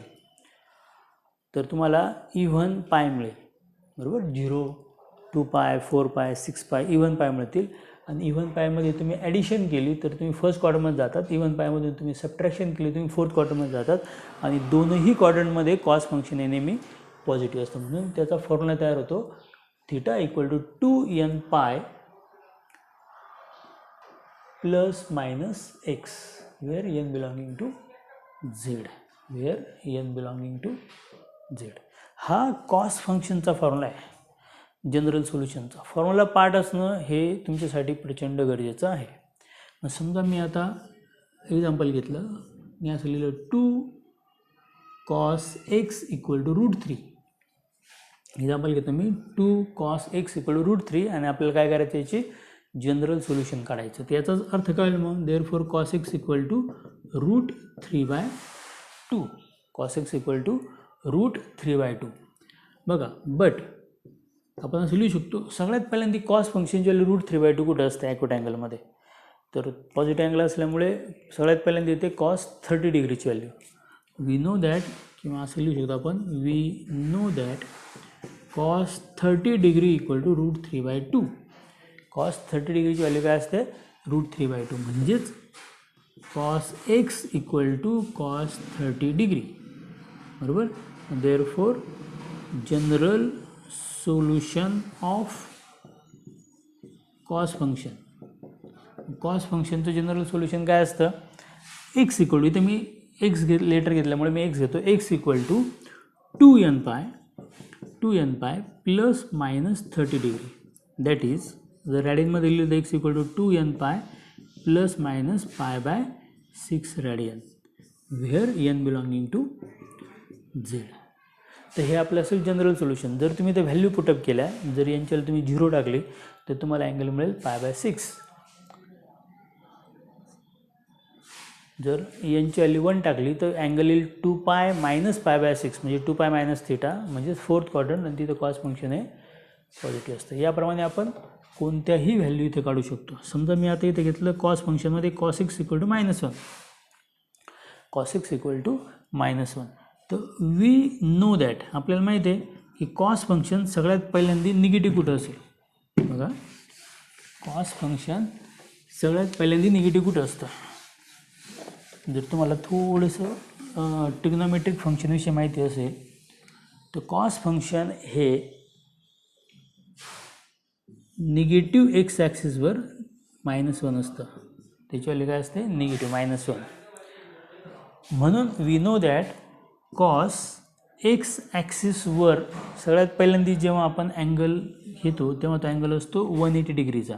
तर तुम्हाला इव्हन पाय मिळेल, बरोबर. 0, 2π, 4π, 6π इव्हन पाय मिळतील. आणि इव्हन पायमध्ये तुम्ही ॲडिशन केली तर तुम्ही फर्स्ट क्वाड्रंटमध्ये जातात, इव्हन पायमधून तुम्ही सबट्रॅक्शन केली तुम्ही फोर्थ क्वाड्रंटमध्ये जातात आणि दोनही क्वाड्रंटमध्ये कॉस फंक्शन हे नेहमी पॉझिटिव्ह असतं. म्हणून त्याचा फॉर्म्युला तयार होतो theta equal to 2n pi plus minus x where n belonging to Z, where n belonging to Z. हा कॉस फंक्शनचा फॉर्म्युला आहे. जनरल सोल्युशनचा फॉर्म्युला पार्ट असणं हे तुमच्यासाठी प्रचंड गरजेचं आहे. मग समजा मी आता एक्झाम्पल घेतलं, मी असं लिहिलं 2 cos x equal to √3. Example घेतो मी 2 cos x इक्वल टू √3 आणि आपल्याला काय करायचं याची जनरल सोल्युशन काढायचं. तर याचाच अर्थ कळेल मग therefore cos x equal to √3/2, cos x equal to √3/2. बघा बट आपण असं लिहू शकतो सगळ्यात पहिल्यांदा कॉस फंक्शनची व्हॅल्यू √3/2 कुठं असते ॲक्यूट अँगलमध्ये, तर पॉझिटिव्ह अँगल असल्यामुळे सगळ्यात पहिल्यांदा येते cos 30 डिग्रीची व्हॅल्यू. वी नो दॅट, किंवा असं लिहू शकतो आपण we know that cos 30 degree equal to √3/2. cos 30 डिग्रीची व्हॅल्यू काय असते √3/2, म्हणजेच cos x equal to cos 30 degree, बरोबर. Therefore general solution of cos function, cos फंक्शनचं जनरल सोल्युशन काय असतं x इक्वल टू, इथे मी x लेटर घेतल्यामुळे मी x घेतो, x equal to 2n pi plus minus 30 degree. That is जर रॅडियनमध्ये लिहिलं तर x equal to 2n pi plus minus π/6 radian where n belonging to z. तर हे आपलं असेल जनरल सोल्युशन. जर तुम्ही ते व्हॅल्यू पुटअप केल्या, जर यांच्याला तुम्ही 0 टाकली तर तुम्हाला अँगल मिळेल π/6. जर यांची व्हॅल्यू 1 टाकली तर अँगल येईल 2π मायनस π/6 म्हणजे 2π मायनस θ म्हणजे फोर्थ क्वाड्रंट आणि तिथं कॉस फंक्शन हे पॉझिटिव्ह असतं. याप्रमाणे आपण कोणत्याही व्हॅल्यू इथे काढू शकतो. समजा मी आता इथे घेतलं कॉस फंक्शनमध्ये cos x equal to -1, cos x equal to -1. तर वी नो दॅट आपल्याला माहिती आहे की कॉस फंक्शन सगळ्यात पहिल्यांदा निगेटिव्ह कुठं असेल. बघा कॉस फंक्शन सगळ्यात पहिल्यांदा निगेटिव्ह कुठं असतं. जर तुम्हाला थोडंसं ट्रिग्नोमेट्रिक फंक्शनविषयी माहिती असेल तर कॉस फंक्शन हे निगेटिव्ह एक्स ॲक्सिसवर -1 असतं, त्याची व्हॅल्यू काय असते निगेटिव्ह -1. म्हणून we know that cos x ॲक्सिसवर सगळ्यात पहिल्यांदा जेव्हा आपण अँगल घेतो तेव्हा तो अँगल असतो 180 डिग्रीचा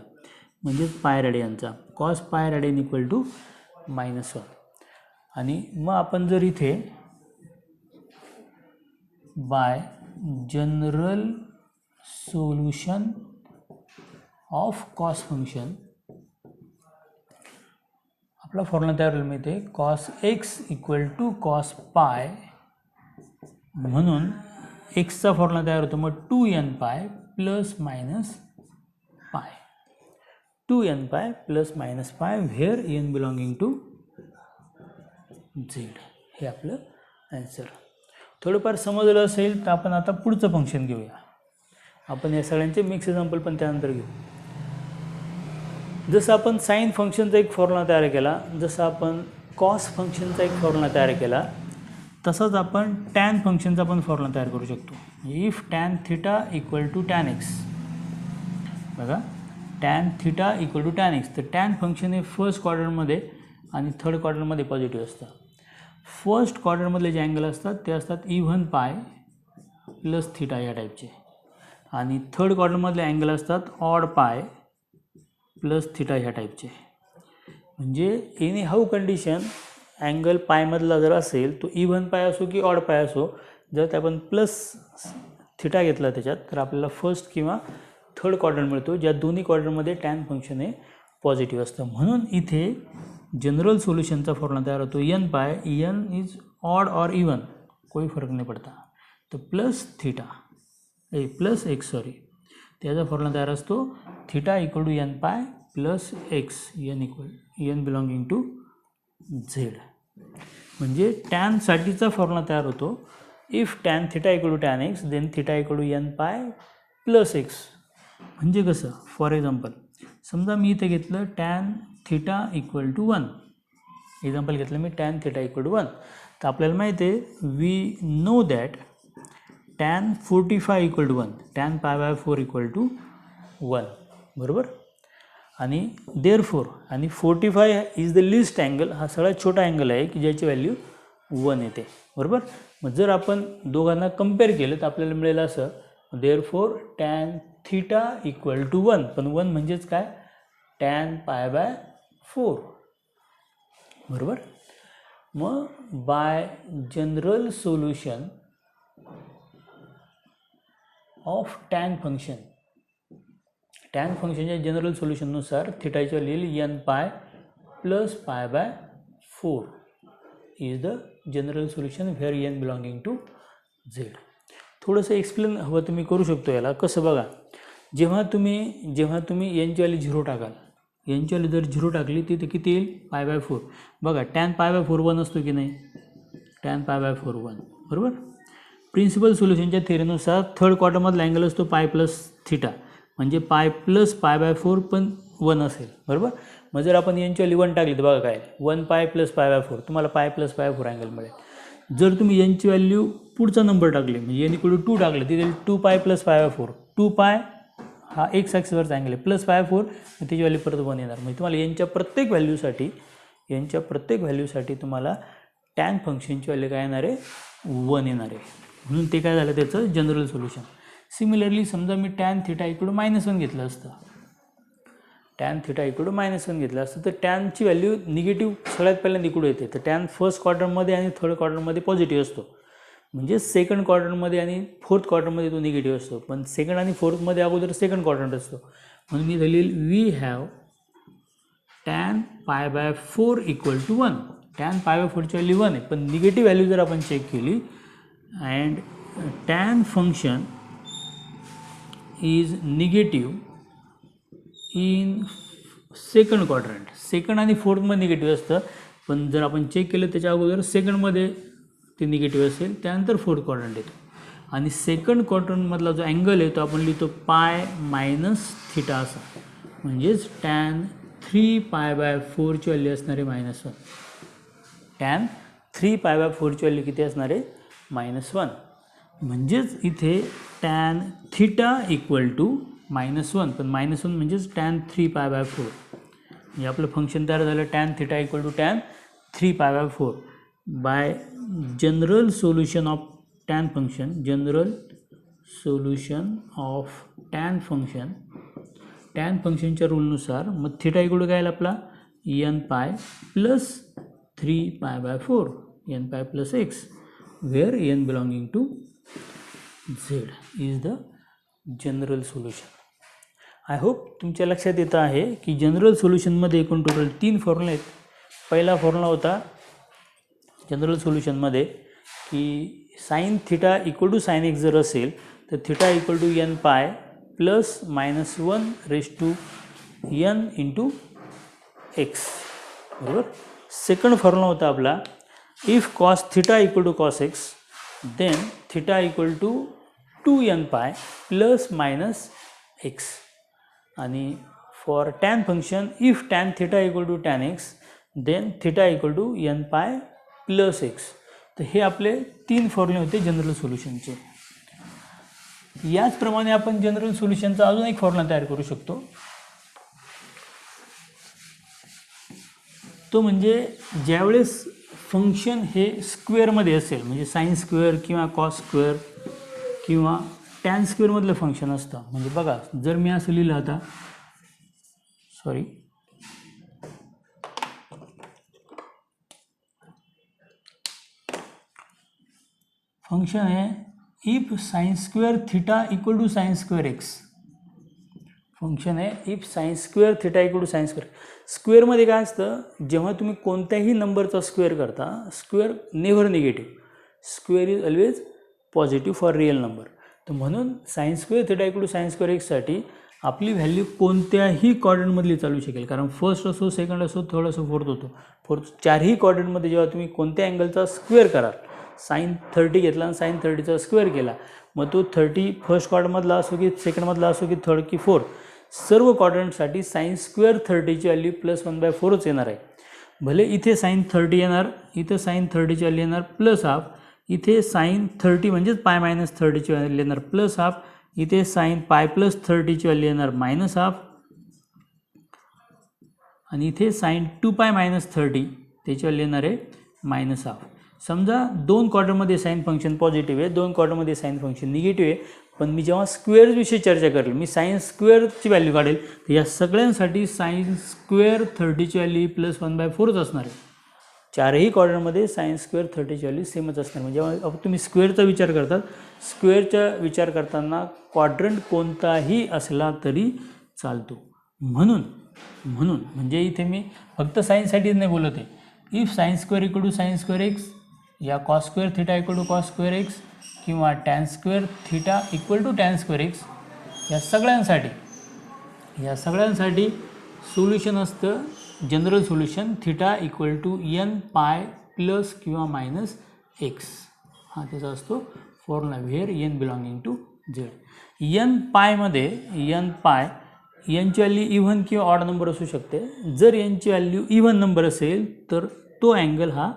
म्हणजेच पाय रॅडियनचा. Cos pi radian equal to -1. आणि मग आपण जर इथे by general solution of cos function आपला फॉर्म्युला तयार होईल माहिती आहे cos x equal to cos pi, म्हणून एक्सचा फॉर्म्युला तयार होतो मग 2n pi plus minus pi, 2n pi plus minus pi where n belonging to z. हे आपलं ॲन्सर. थोडंफार समजलं असेल तर आपण आता पुढचं फंक्शन घेऊया. आपण या सगळ्यांचे मिक्स एक्झाम्पल पण त्यानंतर घेऊ. जसं आपण साईन फंक्शनचा एक फॉर्म्युला तयार केला, जसं आपण कॉस फंक्शनचा एक फॉर्म्युला तयार केला, तसंच आपण टॅन फंक्शनचा पण फॉर्म्युला तयार करू शकतो. If tan theta equal to tan x, बघा tan theta equal to tan x, तर टॅन फंक्शन हे फर्स्ट क्वाड्रंटमध्ये आणि थर्ड क्वाड्रंटमध्ये पॉझिटिव्ह असतं. फर्स्ट क्वाड्रंटमधले जे अँगल असतात ते असतात इव्हन पाय प्लस थिटा या टाईपचे, आणि थर्ड क्वाड्रंटमधले अँगल असतात ऑड पाय प्लस थिटा ह्या टाईपचे. म्हणजे एनी हाऊ कंडिशन अँगल पायमधला जर असेल तो इव्हन पाय असो की ऑड पाय असो, जर ते आपण प्लस थिटा घेतला त्याच्यात तर आपल्याला फर्स्ट किंवा थर्ड क्वाड्रंट मिळतो, ज्या दोन्ही क्वाड्रंटमध्ये टॅन फंक्शन हे पॉझिटिव्ह असतं. म्हणून इथे जनरल सोल्युशनचा फॉर्म्युला तयार होतो n pi, n is odd और इवन कोई फर्क नहीं पड़ता, तो प्लस थिटा प्लस एक्स त्याचा फॉर्म्युला तयार असतो theta equal to n pi plus X, n belonging to z. म्हणजे टॅनसाठीचा फॉर्म्युला तयार होतो if tan theta equal to tan x then theta equal to n pi plus X. म्हणजे कसं, for example समजा मी इथे घेतलं tan theta equal to 1, example घेतलं मी टॅन थिटा इक्वल टू 1. तर आपल्याला माहिती आहे we know that tan 45 equal to 1, tan pi by 4 equal to 1, बरोबर. आणि देअरफोर आणि 45 इज द लिस्ट अँगल, हा सगळ्यात छोटा अँगल आहे की ज्याची व्हॅल्यू 1 येते, बरोबर. मग जर आपण दोघांना कम्पेअर केलं तर आपल्याला मिळेल असं, therefore tan theta equal to 1, पण 1 म्हणजेच काय, टॅन पाय बाय 4, बरोबर. मग by general solution of tan function, tan फंक्शनच्या जनरल सोल्युशननुसार थिटाच्या लिहिल N pi plus pi by 4 is the general solution where N belonging to Z. थोडंसं एक्सप्लेन हवं तुम्ही करू शकतो याला. कसं बघा, जेव्हा तुम्ही एनची व्हॅल्यू 0 टाकाल, एनची व्हॅल्यू जर 0 टाकली तिथे किती येईल, पाय बाय 4. बघा टॅन पाय बाय 4 1 असतो की नाही, टॅन पाय बाय 4 1, बरोबर. प्रिन्सिपल सोल्युशनच्या थेरीनुसार थर्ड क्वार्टरमधला अँगल असतो पाय प्लस थिटा, म्हणजे पाय प्लस पाय बाय 4 पण 1 असेल, बरोबर. मग जर आपण एनची व्हॅल्यू 1 टाकली तर बघा काय, 1 पाय प्लस पाय बाय 4, तुम्हाला पाय प्लस पाय 4 अँगल मिळेल. जर तुम्ही एनची व्हॅल्यू पुढचा नंबर टाकली, म्हणजे एन इक्वल टू 2 टाकलं, तिथे 2 पाय प्लस पाय बाय 4, 2 पाय हा एक्स ॲक्सिसवरचा अँगल आहे, प्लस पाय 4, त्याची व्हॅल्यू परत 1 येणार. म्हणजे तुम्हाला एनच्या प्रत्येक व्हॅल्यूसाठी तुम्हाला टॅन फंक्शनची व्हॅल्यू काय येणार आहे, 1 येणार आहे. म्हणून ते काय झालं त्याचं जनरल सोल्युशन. सिमिलरली समजा मी टॅन थिटा इक्वल टू -1 घेतलं असतं, टॅन थिटा इक्वल टू -1 घेतलं असतं, तर टॅनची व्हॅल्यू निगेटिव्ह सगळ्यात पहिल्यांदा इकडे येते. तर टॅन फर्स्ट क्वार्टरमध्ये आणि थर्ड क्वार्टरमध्ये पॉझिटिव्ह असतो, म्हणजे सेकंड क्वार्टरमध्ये आणि फोर्थ क्वार्टरमध्ये तो निगेटिव्ह असतो, पण सेकंड आणि फोर्थमध्ये अगोदर सेकंड क्वार्टर असतो. म्हणून मी लिहिल we have tan pi by 4 equal to 1. Tan pi by 4ची व्हॅल्यू 1 आहे, पण निगेटिव्ह व्हॅल्यू जर आपण चेक केली, and tan function is negative in second quadrant, second आणि फोर्थमध्ये निगेटिव्ह असतं, पण जर आपण चेक केलं त्याच्या अगोदर सेकंडमध्ये ते निगेटिव्ह असेल, त्यानंतर फोर्थ क्वाड्रंट येतो. आणि सेकंड क्वाड्रंटमधला जो अँगल आहे तो आपण लिहितो पाय मायनस थिटा असा, म्हणजेच टॅन 3 पाय बाय 4ची व्हॅल्यू असणार आहे -1. टॅन 3 पाय बाय 4ची व्हॅल्यू किती असणार आहे, -1. म्हणजेच इथे टॅन थिटा इक्वल टू -1, पण -1 म्हणजेच टॅन 3 पाय बाय 4, म्हणजे आपलं फंक्शन तयार झालं tan theta equal to tan 3 pi by 4. By general solution of tan function, general solution of tan function, tan फंक्शनच्या रूलनुसार मग थिटा इक्वल टू काय आला आपला N pi plus 3 pi by 4, N pi plus X, where N belonging to Z is the general solution. I hope तुमच्या लक्षात येतं आहे की जनरल सोल्युशनमध्ये एकूण टोटल 3 फॉर्म्युले आहेत. पहिला फॉर्म्युला होता जनरल सोल्युशनमध्ये की sine theta equal to sine x जर असेल तर theta equal to n pi plus -1 raise to n into x, बरोबर. सेकंड फॉर्म्युला होता आपला if cos theta equal to cos x then theta equal to 2n pi plus minus x. आणि for tan function if tan theta equal to tan x then theta equal to n pi plus x. तर हे आपले 3 फॉर्म्युले होते general सोल्युशनचे. याचप्रमाणे आपण general सोल्युशनचा अजून एक formula तयार करू शकतो, तो म्हणजे ज्यावेळेस फंक्शन हे स्क्वेअरमध्ये असेल, म्हणजे साइन स्क्वेअर किंवा कॉस स्क्वेअर किंवा टॅन स्क्वेअरमधलं फंक्शन असतं. म्हणजे बघा जर मी असं लिहिलं आता, फंक्शन आहे if sine square theta equal to sine square x. Function आहे if sine square theta equal to sine square. स्क्वेअरमध्ये काय असतं, जेव्हा तुम्ही कोणत्याही नंबरचा स्क्वेअर करता, square never negative, square is always positive for real number. तर म्हणून sine square theta equal to sine square एक्ससाठी आपली व्हॅल्यू कोणत्याही क्वाड्रंटमधली चालू शकेल, कारण फर्स्ट असो, सेकंड असो, थर्ड असो, फोर्थ होतो. चारही क्वाड्रंटमध्ये जेव्हा तुम्ही कोणत्या अँगलचा स्क्वेअर कराल, साइन 30 घेतला आणि साइन 30चा स्क्वेअर केला, मग तो 30 फर्स्ट क्वाड्रंटमधला असो की सेकंडमधला असो की थर्ड की फोर्थ, सर्व क्वाड्रंटसाठी साइन स्क्वेअर 30ची व्हॅल्यू +1/4च येणार आहे. भले इथे साइन 30 येणार, इथं साइन 30ची व्हॅल्यू येणार +½ इथे साइन 30 म्हणजेच पाय -30ची व्हॅल्यू येणार +½ इथे साइन पाय +30ची व्हॅल्यू येणार -½ आणि इथे साइन 2π - 30 त्याची व्हॅल्यू येणार आहे -½ समजा दोन क्वाड्रंटमध्ये साइन फंक्शन पॉझिटिव्ह आहे, दोन क्वाड्रंटमध्ये साइन फंक्शन निगेटिव्ह आहे, पण मी जेव्हा स्क्वेअरविषयी चर्चा करेल, मी साइन स्क्वेअरची व्हॅल्यू काढेल, तर या सगळ्यांसाठी साइन स्क्वेअर 30ची व्हॅल्यू +1/4च असणार आहे. चारही क्वाड्रंटमध्ये साइन स्क्वेअर 30ची व्हॅल्यू सेमच असणार. म्हणजे जेव्हा तुम्ही स्क्वेअरचा विचार करतात, स्क्वेअरचा विचार करताना क्वाड्रंट कोणताही असला तरी चालतो. म्हणून म्हणजे इथे मी फक्त साईनसाठीच नाही बोलत आहे. If sine square equal to sine square x या cos square theta equal to cos square x किंवा tan square theta equal to tan square x, या सगळ्यांसाठी सोल्युशन असतं general solution theta equal to n π plus किंवा -x. हा त्याचा असतो formula where n belonging to z. n πमध्ये यांची व्हॅल्यू इव्हन किंवा ऑड नंबर असू शकते. जर यांची व्हॅल्यू इव्हन नंबर असेल तर तो अँगल हा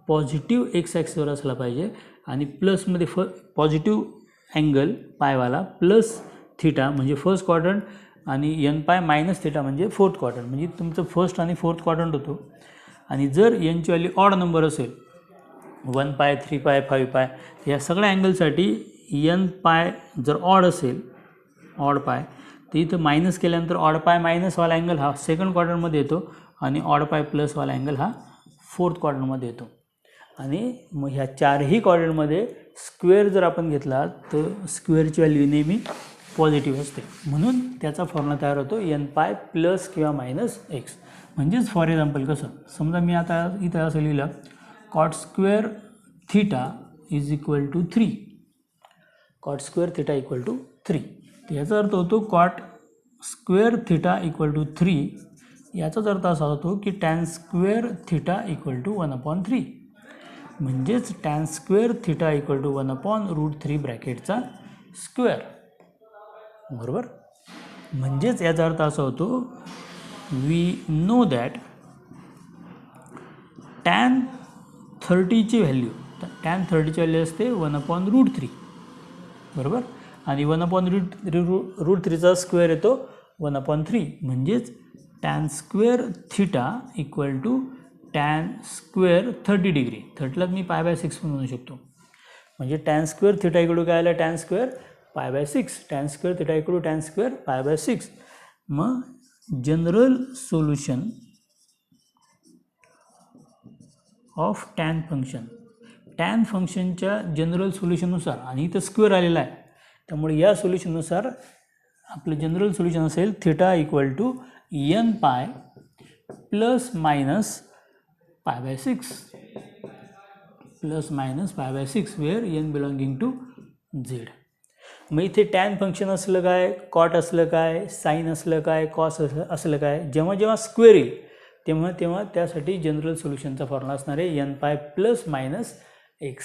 पॉझिटिव्ह एक्स ॲक्सिसवर असला पाहिजे आणि प्लसमध्ये पॉझिटिव्ह अँगल पायवाला प्लस थिटा म्हणजे फर्स्ट क्वाड्रंट आणि n π - थिटा म्हणजे फोर्थ क्वाड्रंट, म्हणजे तुमचं फर्स्ट आणि फोर्थ क्वाड्रंट होतो. आणि जर यांची व्हॅल्यू ऑड नंबर असेल 1π 3π 5π, या सगळ्या अँगलसाठी n π जर ऑड असेल ऑड पाय, तर इथं मायनस केल्यानंतर ऑड पाय मायनसवाला अँगल हा सेकंड क्वाड्रंटमध्ये येतो आणि ऑड पाय प्लसवाला अँगल हा फोर्थ क्वाड्रंटमध्ये येतो. आणि मग ह्या चारही क्वाड्रंटमध्ये स्क्वेअर जर आपण घेतला तर स्क्वेअरची व्हॅल्यू नेहमी पॉझिटिव्ह असते. म्हणून त्याचा फॉर्म्युला तयार होतो n π प्लस किंवा -x. म्हणजेच फॉर एक्झाम्पल कसं, समजा मी आता इथं असं लिहिलं cot square theta is equal to 3, cot square theta equal to 3. याचा अर्थ होतो cot square theta equal to 3. याचाच अर्थ असा होतो की tan square theta equal to 1/3. म्हणजेच tan square theta equal to 1/√3 ब्रॅकेटचा स्क्वेअर. बरोबर. म्हणजेच याचा अर्थ असा होतो we know that tan 30ची value असते 1/√3. बरोबर. आणि 1/√3चा स्क्वेअर येतो 1/3. म्हणजेच tan square theta equal to tan square 30 degree. 30लाच मी π/6 पण म्हणू शकतो. म्हणजे tan square theta equal to काय आलं, tan square π/6. Tan square theta equal to tan square π/6. मग जनरल सोल्युशन ऑफ टॅन फंक्शनच्या जनरल सोल्युशननुसार, आणि इथं स्क्वेअर आलेला आहे त्यामुळे या सोल्युशननुसार आपलं जनरल सोल्युशन असेल theta equal to n π plus minus π/6 where n belonging to z. मग इथे टॅन फंक्शन असलं काय, कॉट असलं काय, साईन असलं काय, कॉस असलं काय, जेव्हा स्क्वेअर येईल तेव्हा त्यासाठी जनरल सोल्युशनचा फॉर्म्युला असणार आहे n π प्लस -x.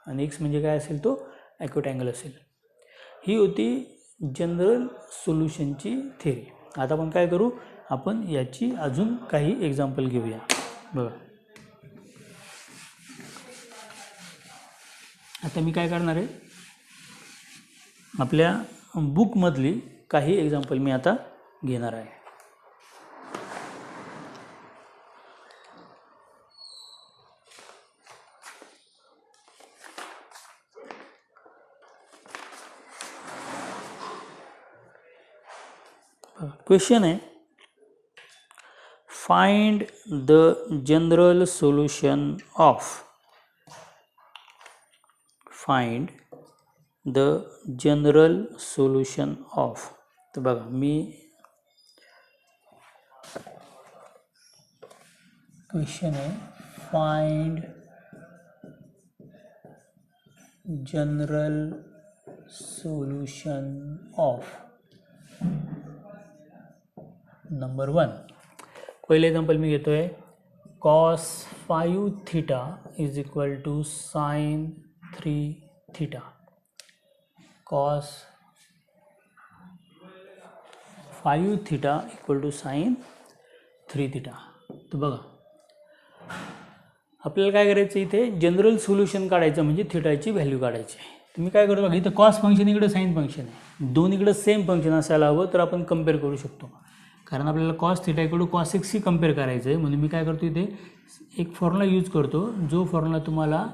आणि x म्हणजे काय असेल, तो ॲक्यूट अँगल असेल. ही होती जनरल सोल्युशनची थेरी. आता आपण काय करू, आपण याची अजून काही एक्झाम्पल घेऊया. बघा आता मी काय करणार आहे, आपल्या बुकमधली काही एक्झाम्पल मी आता घेणार आहे. क्वेश्चन आहे, find the general solution of तर बघा मी क्वेश्चन आहे find general solution of number 1. पहिले एक्झाम्पल मी घेतो आहे cos 5 theta is equal to sine 3 theta. Cos 5 theta equal to sine 3 theta. तर बघा आपल्याला काय करायचं इथे जनरल सोल्युशन काढायचं म्हणजे थिटाची व्हॅल्यू काढायची आहे. तुम्ही काय करतो बघा इथं कॉस फंक्शन इकडे साईन फंक्शन आहे, दोन इकडं सेम फंक्शन असायला हवं तर आपण कम्पेअर करू शकतो. कारण आपल्याला कॉस थिटा इकडं कॉस एक्स ही कम्पेअर करायचं आहे म्हणून मी काय करतो इथे एक फॉर्म्युला यूज करतो जो फॉर्म्युला तुम्हाला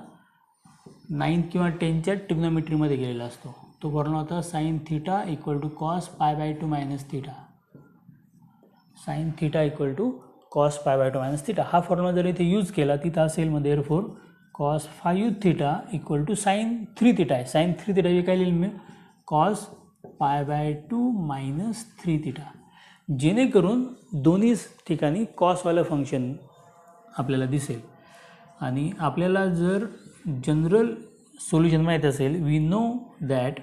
9th किंवा 10th ट्रिग्नोमेट्रीमध्ये गेलेला असतो. तो फॉर्म्युला होता sine theta equal to cos π/2 minus theta. Sine theta equal to cos π/2 minus theta हा फॉर्म्युला जर इथे यूज केला तिथं असेल मग therefore cos 5 theta equal to sine 3 theta आहे. साईन 3 थिटा काय लिहिलं मी कॉस π/2 मायनस 3 थिटा. जेणेकरून दोन्ही ठिकाणी कॉसवालं फंक्शन आपल्याला दिसेल. आणि आपल्याला जर जनरल सोल्युशन माहीत असेल we know that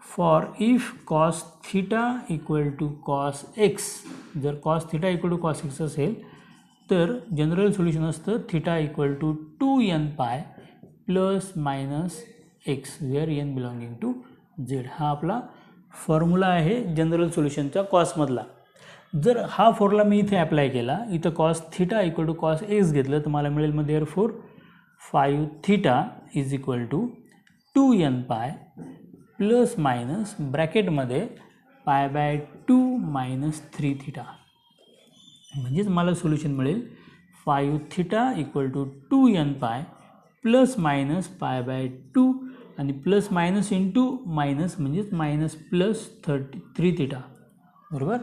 for if cos theta equal to cos x, जर cos theta equal to cos x असेल तर जनरल सोल्युशन असतं theta equal to 2n pi plus minus x where N belonging to Z. हा आपला formula आहे general सोल्युशनचा कॉसमधला. जर हा formula मी इथे अप्लाय केला इथं cos theta equal to cos x घेतलं तर मला मिळेल मग therefore 5 theta is equal to 2n pi plus minus ब्रॅकेटमध्ये π/2 मायनस 3 थिटा. म्हणजेच मला सोल्युशन मिळेल 5 theta equal to 2n pi plus minus π/2 आणि प्लस मायनस इंटू मायनस म्हणजेच मायनस प्लस 3 थिटा. बरोबर.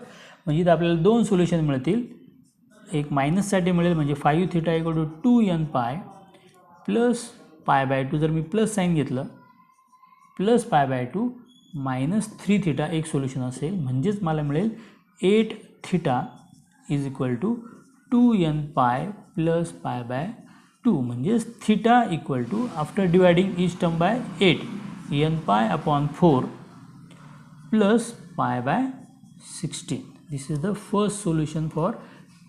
म्हणजे इथं आपल्याला दोन सोल्युशन मिळतील. एक मायनससाठी मिळेल म्हणजे 5 theta equal to 2n pi plus π/2 जर मी प्लस साईन घेतलं प्लस π/2 मायनस 3 थिटा एक सोल्युशन असेल. म्हणजेच मला मिळेल 8 theta is equal to 2n pi plus π/2 म्हणजेच theta equal to after dividing each term by 8 n pi upon 4 plus π/16. This is the first solution for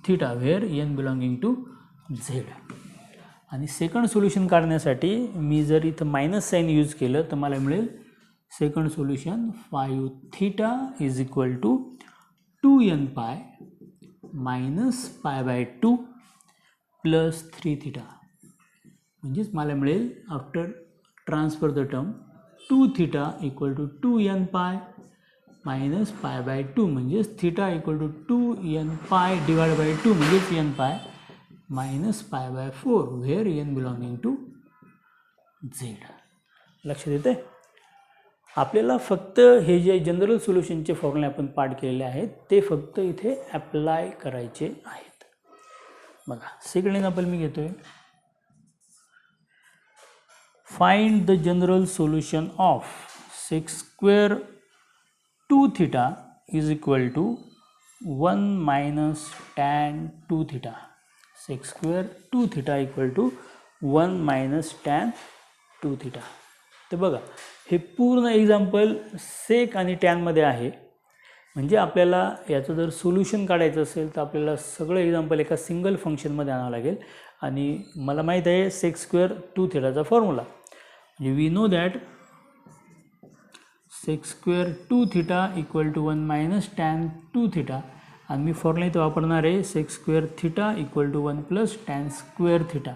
theta where n belonging to z. आणि second solution काढण्यासाठी मी जर इथं minus sine use केलं तर मला मिळेल second solution 5 theta is equal to 2n pi minus π/2 plus 3 theta. म्हणजेच मला मिळेल after transfer the term 2 theta equal to 2n pi minus π/2 म्हणजेच theta equal to 2n pi divide by 2 म्हणजेच n pi minus π/4 where n belonging to z. लक्षात येते. आपल्याला फक्त हे जे जनरल सोल्युशनचे फॉर्म्युले आपण पाठ केलेले आहेत ते फक्त इथे अप्लाय करायचे आहेत. बघा सेकंड एक्झाम्पल मी घेतोय. Find the general solution of sec square 2 theta is equal to 1 minus tan 2 theta. sec square 2 theta equal to 1 minus tan 2 theta. तर बघा हे पूर्ण एक्झाम्पल सेक आणि टॅनमध्ये आहे. म्हणजे आपल्याला याचं जर सोल्युशन काढायचं असेल तर आपल्याला सगळं एक्झाम्पल एका सिंगल फंक्शनमध्ये आणावं लागेल. आणि मला माहीत आहे सेक स्क्वेअर 2 थिटाचा फॉर्म्युला म्हणजे we know that sec square 2 theta equal to 1 minus tan 2 theta. आणि मी फॉर्म्युला इथं वापरणार आहे sec square theta equal to 1 plus tan square theta.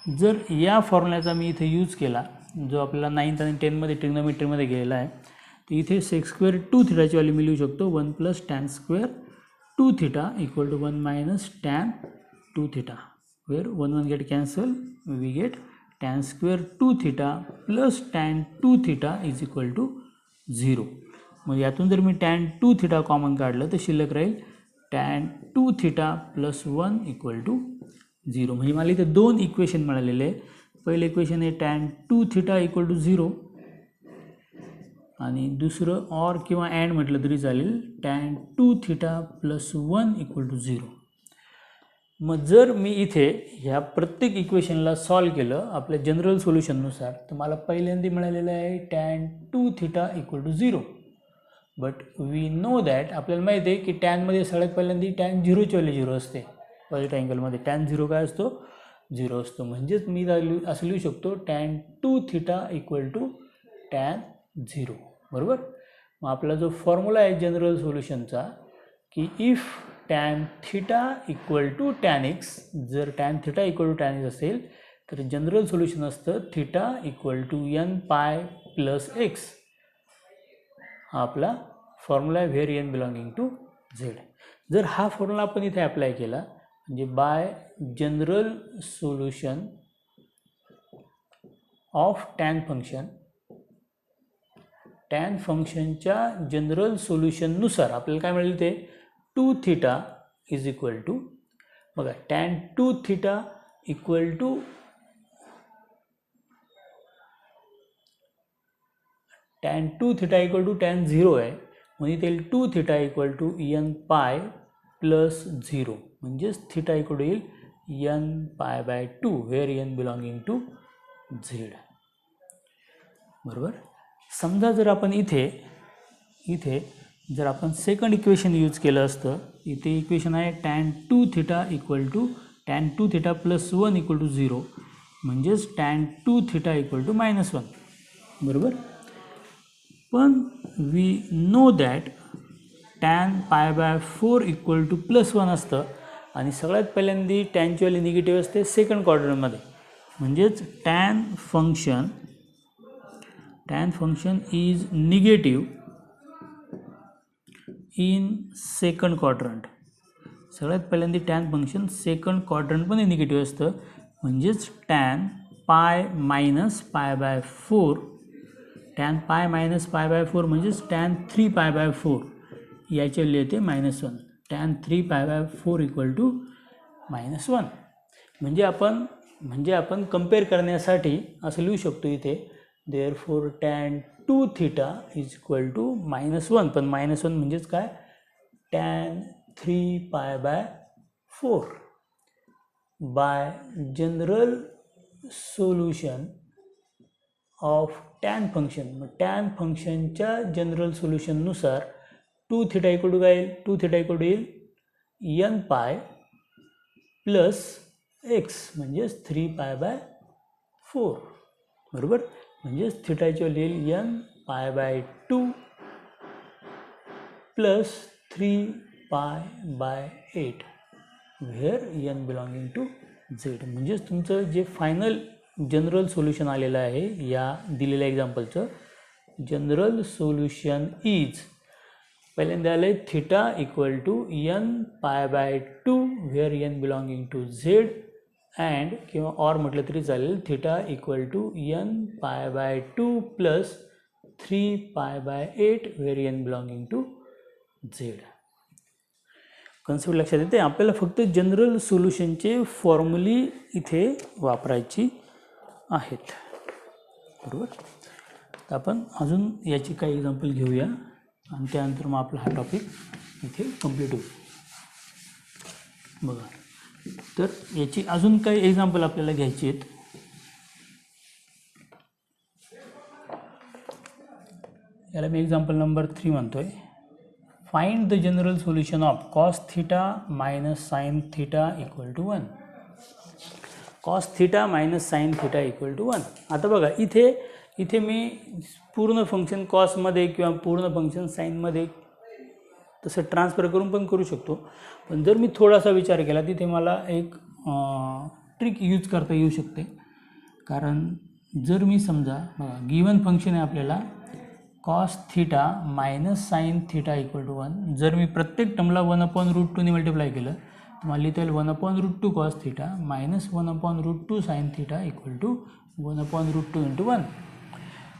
जर या फॉर्म्युल्याचा मी इथे यूज केला जो आपल्याला 9th आणि 10th ट्रिग्नोमेट्रीमध्ये गेलेला आहे तर इथे सेक स्क्वेअर 2 थिटाची व्हॅल्यू मी लिहू शकतो 1 plus tan square 2 theta equal to 1 minus tan 2 theta where 1 1 get cancel we get tan square 2 theta plus tan 2 theta is equal to 0. मग यातून जर मी टॅन 2 थिटा कॉमन काढलं तर शिल्लक राहील tan 2 theta plus 1 equal to 0. म्हणजे मला इथे दोन इक्वेशन मिळालेले आहे. पहिलं इक्वेशन आहे टॅन 2 थिटा इक्वल टू 0 आणि दुसरं ऑर किंवा अँड म्हटलं तरी चालेल tan 2 theta plus 1 equal to 0. मग जर मी इथे ह्या प्रत्येक इक्वेशनला सॉल्व केलं आपल्या जनरल सोल्युशननुसार तर मला पहिल्यांदा मिळालेलं आहे tan 2 theta equal to 0. But we know that आपल्याला माहिती आहे की टॅनमध्ये सगळ्यात पहिल्यांदा टॅन 0ची व्हॅल्यू 0 असते. पॉझिटिव्ह अँगलमध्ये टॅन 0 काय असतो 0 असतो. म्हणजेच मी असं लिहू शकतो tan 2 theta equal to tan 0. बरोबर. मग आपला जो फॉर्म्युला आहे जनरल सोल्युशनचा की if tan theta equal to tan x, जर tan theta equal to tan x असेल तर जनरल सोल्युशन असतं theta equal to n pi plus x. हा आपला फॉर्म्युला आहे where N belonging to z. जर हा फॉर्म्युला आपण इथे अप्लाय केला म्हणजे by general solution of tan function, tan फंक्शनच्या जनरल सोल्युशननुसार आपल्याला काय मिळेल ते 2 थिटा इज इक्वल टू, बघा tan 2 theta equal to tan 2 theta equal to tan 0 आहे म्हणजे ते 2 theta equal to n pi plus 0 म्हणजेच थिटा इक्वल टू येईल n pi by 2 where N belonging to Z. बरोबर. समजा जर आपण इथे जर आपण सेकंड इक्वेशन यूज केलं असतं, इथे इक्वेशन आहे tan 2 theta equal to tan 2 theta plus 1 equal to 0 म्हणजेच टॅन 2 थिटा इक्वल टू -1. बरोबर. पण we know that tan pi by 4 equal to +1 असतं आणि सगळ्यात पहिल्यांदा टॅनची व्हॅल्यू निगेटिव्ह असते सेकंड क्वाड्रंटमध्ये, म्हणजेच tan function is negative in second quadrant. सगळ्यात पहिल्यांदा टॅन फंक्शन सेकंड क्वाड्रंटमध्ये निगेटिव्ह असतं म्हणजेच tan pi minus pi by 4, tan pi minus pi by 4 म्हणजेच टॅन 3 पाय बाय 4 याच्या व्हॅल्यू येते -1. Tan 3 pi by 4 equal to -1. म्हणजे आपण कंपेअर करण्यासाठी असं लिहू शकतो इथे therefore tan 2 theta is equal to -1, पण -1 म्हणजेच काय tan 3 pi by 4 by general solution of tan function. मग टॅन फंक्शनच्या जनरल सोल्युशननुसार 2 थिटा इक्वल टू काय येईल, 2 थिटा इक्वल टू येईल एन पाय प्लस एक्स म्हणजेच 3 पाय बाय 4. बरोबर. म्हणजेच थिटाची व्हॅल्यू येईल n pi by 2 plus 3 pi by 8 where N belonging to Z. म्हणजेच तुमचं जे फायनल जनरल सोल्युशन आलेलं आहे या दिलेल्या एक्झाम्पलचं जनरल सोल्युशन इज पहिल्यांदा आलं आहे theta equal to n pi by 2 where N belonging to Z and किंवा ऑर म्हटलं तरी चालेल theta equal to n pi by 2 plus 3 pi by 8 where N belonging to Z. Concept लक्षात येते. आपल्याला फक्त जनरल सोल्युशनचे फॉर्म्युली इथे वापरायची आहेत. बरोबर. तर आपण अजून याची काही एक्झाम्पल घेऊया आणि त्यानंतर मग आपला हा टॉपिक इथे कंप्लीट होईल. बघा, तर याची अजून काही एक्झाम्पल आपल्याला घ्यायची आहेत. याला मी एक्झाम्पल नंबर 3 म्हणतोय. Find the general solution of cos theta minus sine theta equal to 1. Cos theta minus sine theta equal to 1. आता बघा इथे मी पूर्ण फंक्शन कॉसमध्ये किंवा पूर्ण फंक्शन साईनमध्ये तसं ट्रान्सफर करून पण करू शकतो. पण जर मी थोडासा विचार केला तिथे मला एक ट्रिक यूज करता येऊ शकते. कारण जर मी समजा बघा गिवन फंक्शन आहे आपल्याला cos theta minus sine theta equal to 1. जर मी प्रत्येक टर्मला 1/√2 मल्टिप्लाय केलं तर मला लिहिता येईल 1/√2 cos theta minus 1/√2 sine theta equal to 1/√2 × 1.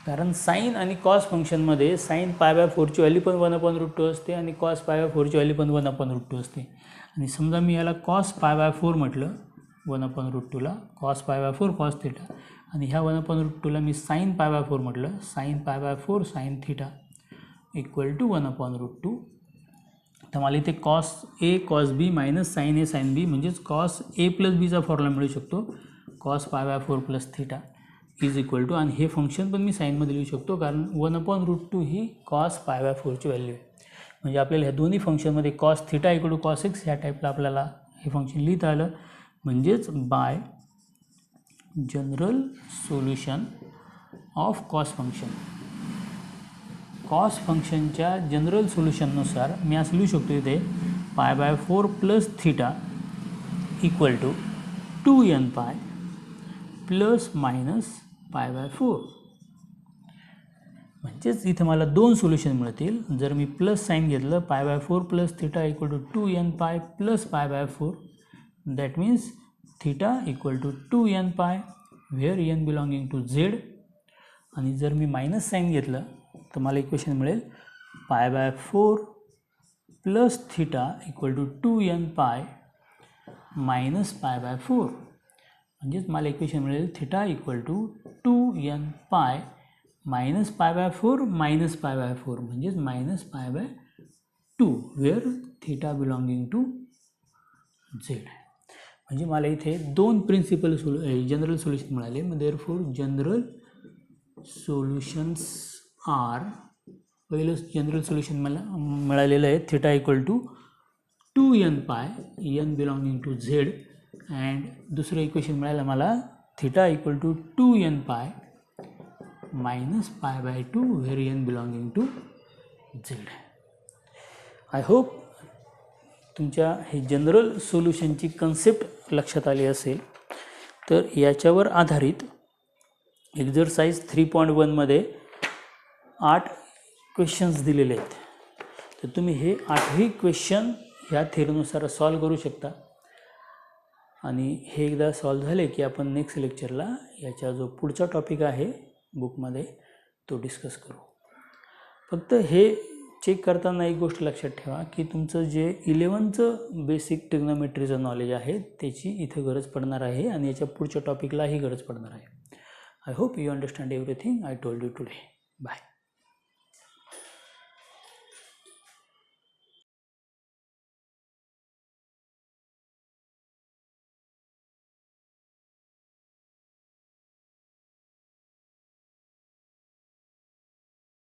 कारण साइन आणि कॉस फंक्शनमध्ये साइन पाय बाय 4ची व्हॅल्यू पण 1/√2 असते आणि कॉस पाय बाय 4ची व्हॅल्यू पण 1/√2 असते. आणि समजा मी याला कॉस पाय बाय 4 म्हटलं 1/√2ला cos pi by 4 cos theta आणि ह्या 1/√2ला मी साइन पाय बाय 4 म्हटलं sine pi by 4 sine theta equal to 1/√2. तर मला इथे cos A cos B minus sine A sine B म्हणजेच कॉस ए प्लस बीचा फॉर्म्युला मिळू शकतो cos pi by 4 plus theta is equal to. आणि हे फंक्शन पण मी साईनमध्ये लिहू शकतो कारण 1/√2 ही कॉस पाय बाय 4ची व्हॅल्यू आहे. म्हणजे आपल्याला ह्या दोन्ही फंक्शनमध्ये cos theta equal to cos x ह्या टाईपला आपल्याला हे फंक्शन लिहिता आलं. म्हणजेच by general solution of cos cos फंक्शनच्या जनरल सोल्युशननुसार मी असं लिहू शकतो इथे π/4 plus theta equal to 2n pi plus minus π/4. म्हणजेच इथे मला दोन सोल्युशन मिळतील. जर मी प्लस साईन घेतलं π/4 plus theta equal to 2n pi plus π/4, that means theta equal to 2n pi where n belonging to z. आणि जर मी मायनस साईन घेतलं तर मला इक्वेशन मिळेल π/4 plus theta equal to 2n pi minus π/4. म्हणजेच मला equation मिळेल theta equal to 2n pi minus π/4 minus π/4 म्हणजेच minus π/2 where theta belonging to z. म्हणजे मला इथे दोन प्रिन्सिपल जनरल सोल्युशन मिळाले. मग देअरफॉर जनरल सोल्युशन्स आर, पहिलं जनरल सोल्युशन मला मिळालेलं आहे theta equal to 2n pi n belonging to z, and दुसरं इक्वेशन मिळालं मला theta equal to 2n pi minus π/2 where n belonging to z. I hope तुमच्या हे जनरल सोल्युशनची कन्सेप्ट लक्षात आली असेल. तर याच्यावर आधारित एक्झरसाइज 3.1 मध्ये 8 क्वेश्चन्स दिलेले आहेत. तर तुम्ही हे 8ही क्वेश्चन ह्या थेअरीनुसार सॉल्व करू शकता. आणि हे एकदा सॉल्व झाले की आपण नेक्स्ट लेक्चरला याचा जो पुढचा टॉपिक आहे बुकमध्ये तो डिस्कस करू. फक्त हे चेक करताना एक गोष्ट लक्षात ठेवा की तुमचं जे 11चं बेसिक ट्रिग्नोमेट्रीचं नॉलेज आहे त्याची इथे गरज पडणार आहे आणि याच्या पुढच्या टॉपिकलाही गरज पडणार आहे. I hope you understand everything I told you today. Bye.